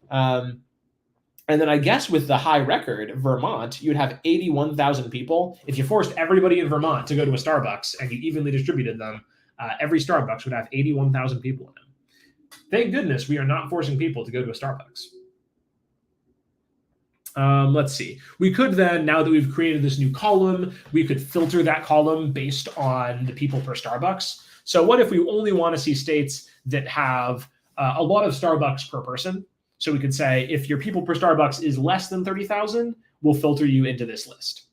And then I guess with the high record, Vermont, you'd have 81,000 people. If you forced everybody in Vermont to go to a Starbucks and you evenly distributed them, every Starbucks would have 81,000 people in them. Thank goodness we are not forcing people to go to a Starbucks. Let's see. We could then, now that we've created this new column, we could filter that column based on the people per Starbucks. So what if we only want to see states that have a lot of Starbucks per person? So we could say, if your people per Starbucks is less than 30,000, we'll filter you into this list.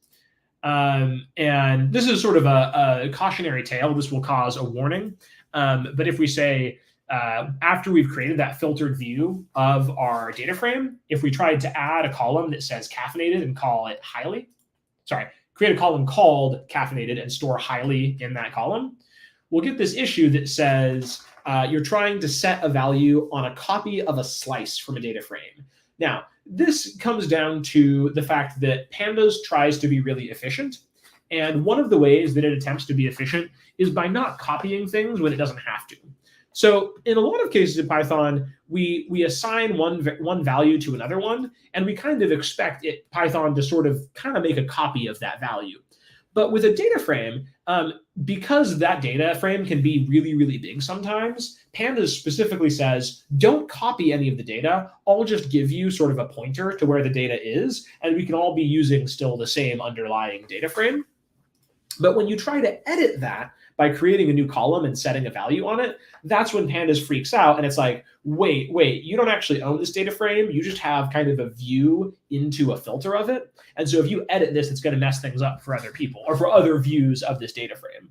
And this is sort of a cautionary tale. This will cause a warning. But if we say, after we've created that filtered view of our data frame, if we tried to add a column that says caffeinated and call it highly, create a column called caffeinated and store highly in that column, we'll get this issue that says you're trying to set a value on a copy of a slice from a data frame. Now, this comes down to the fact that Pandas tries to be really efficient. And one of the ways that it attempts to be efficient is by not copying things when it doesn't have to. So in a lot of cases in Python, we assign one value to another one, and we kind of expect Python to sort of kind of make a copy of that value. But with a data frame, because that data frame can be really, really big sometimes, Pandas specifically says, don't copy any of the data. I'll just give you sort of a pointer to where the data is, and we can all be using still the same underlying data frame. But when you try to edit that by creating a new column and setting a value on it, that's when Pandas freaks out. And it's like, wait, you don't actually own this data frame. You just have kind of a view into a filter of it. And so if you edit this, it's going to mess things up for other people or for other views of this data frame.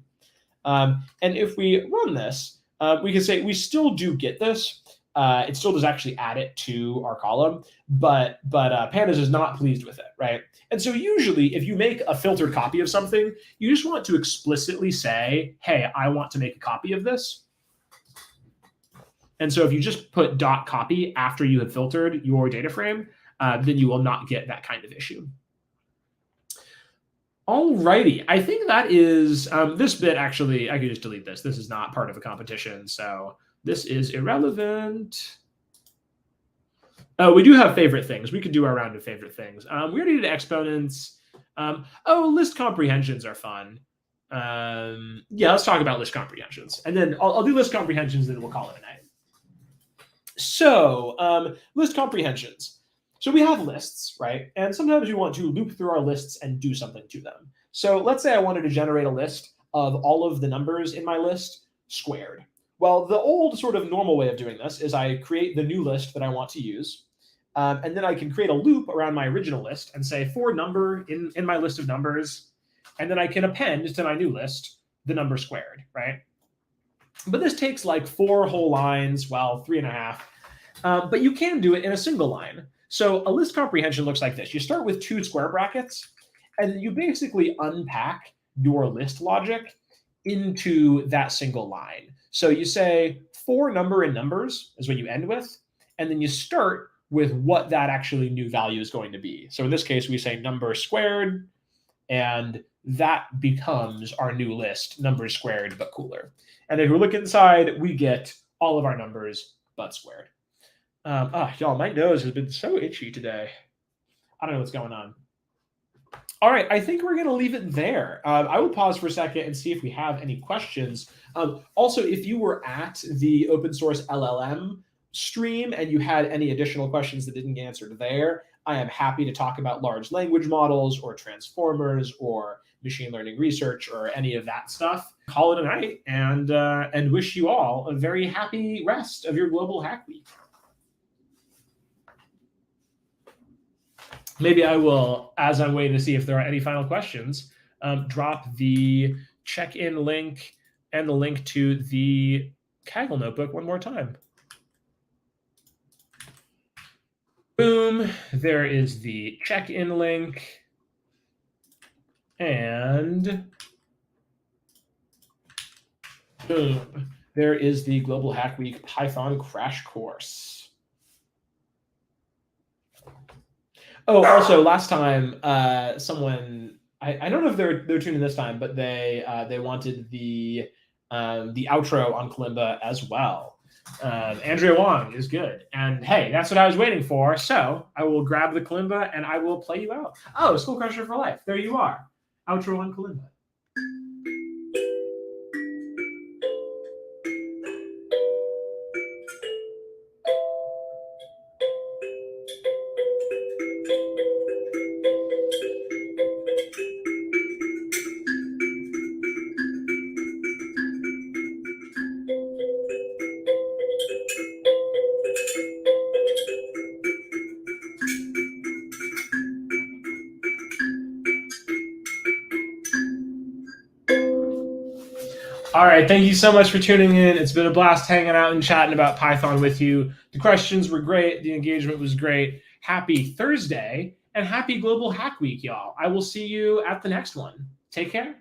And if we run this, we can say we still do get this. It still does actually add it to our column, but Pandas is not pleased with it, right? And so usually if you make a filtered copy of something, you just want to explicitly say, hey, I want to make a copy of this. And so if you just put .copy after you have filtered your data frame, then you will not get that kind of issue. Alrighty, I think that is this bit. Actually, I could just delete this. This is not part of a competition, so this is irrelevant. Oh, we do have favorite things. We could do our round of favorite things. We already did exponents. List comprehensions are fun. Yeah, let's talk about list comprehensions, and then I'll do list comprehensions, and then we'll call it a night. So list comprehensions. So we have lists, right? And sometimes we want to loop through our lists and do something to them. So let's say I wanted to generate a list of all of the numbers in my list squared. Well, the old sort of normal way of doing this is I create the new list that I want to use. And then I can create a loop around my original list and say for number in my list of numbers. And then I can append to my new list the number squared, right? But this takes like 4 whole lines, well, 3.5. But you can do it in a single line. So a list comprehension looks like this. You start with 2 square brackets, and you basically unpack your list logic into that single line. So you say for number in numbers is what you end with, and then you start with what that actually new value is going to be. So in this case, we say number squared, and that becomes our new list, numbers squared but cooler. And if we look inside, we get all of our numbers but squared. Y'all, my nose has been so itchy today. I don't know what's going on. All right, I think we're going to leave it there. I will pause for a second and see if we have any questions. Also, if you were at the open source LLM stream and you had any additional questions that didn't get answered there, I am happy to talk about large language models or transformers or machine learning research or any of that stuff. Call it a night and wish you all a very happy rest of your Global Hack Week. Maybe I will, as I'm waiting to see if there are any final questions, drop the check-in link and the link to the Kaggle notebook one more time. Boom, there is the check-in link. And boom, there is the Global Hack Week Python crash course. Oh, also last time, someone I don't know if they're tuning this time, but they wanted the outro on Kalimba as well. Andrea Wong is good, and hey, that's what I was waiting for. So I will grab the Kalimba and I will play you out. Oh, School Crusher for life! There you are, outro on Kalimba. All right, thank you so much for tuning in. It's been a blast hanging out and chatting about Python with you. The questions were great. The engagement was great. Happy Thursday and happy Global Hack Week, y'all. I will see you at the next one. Take care.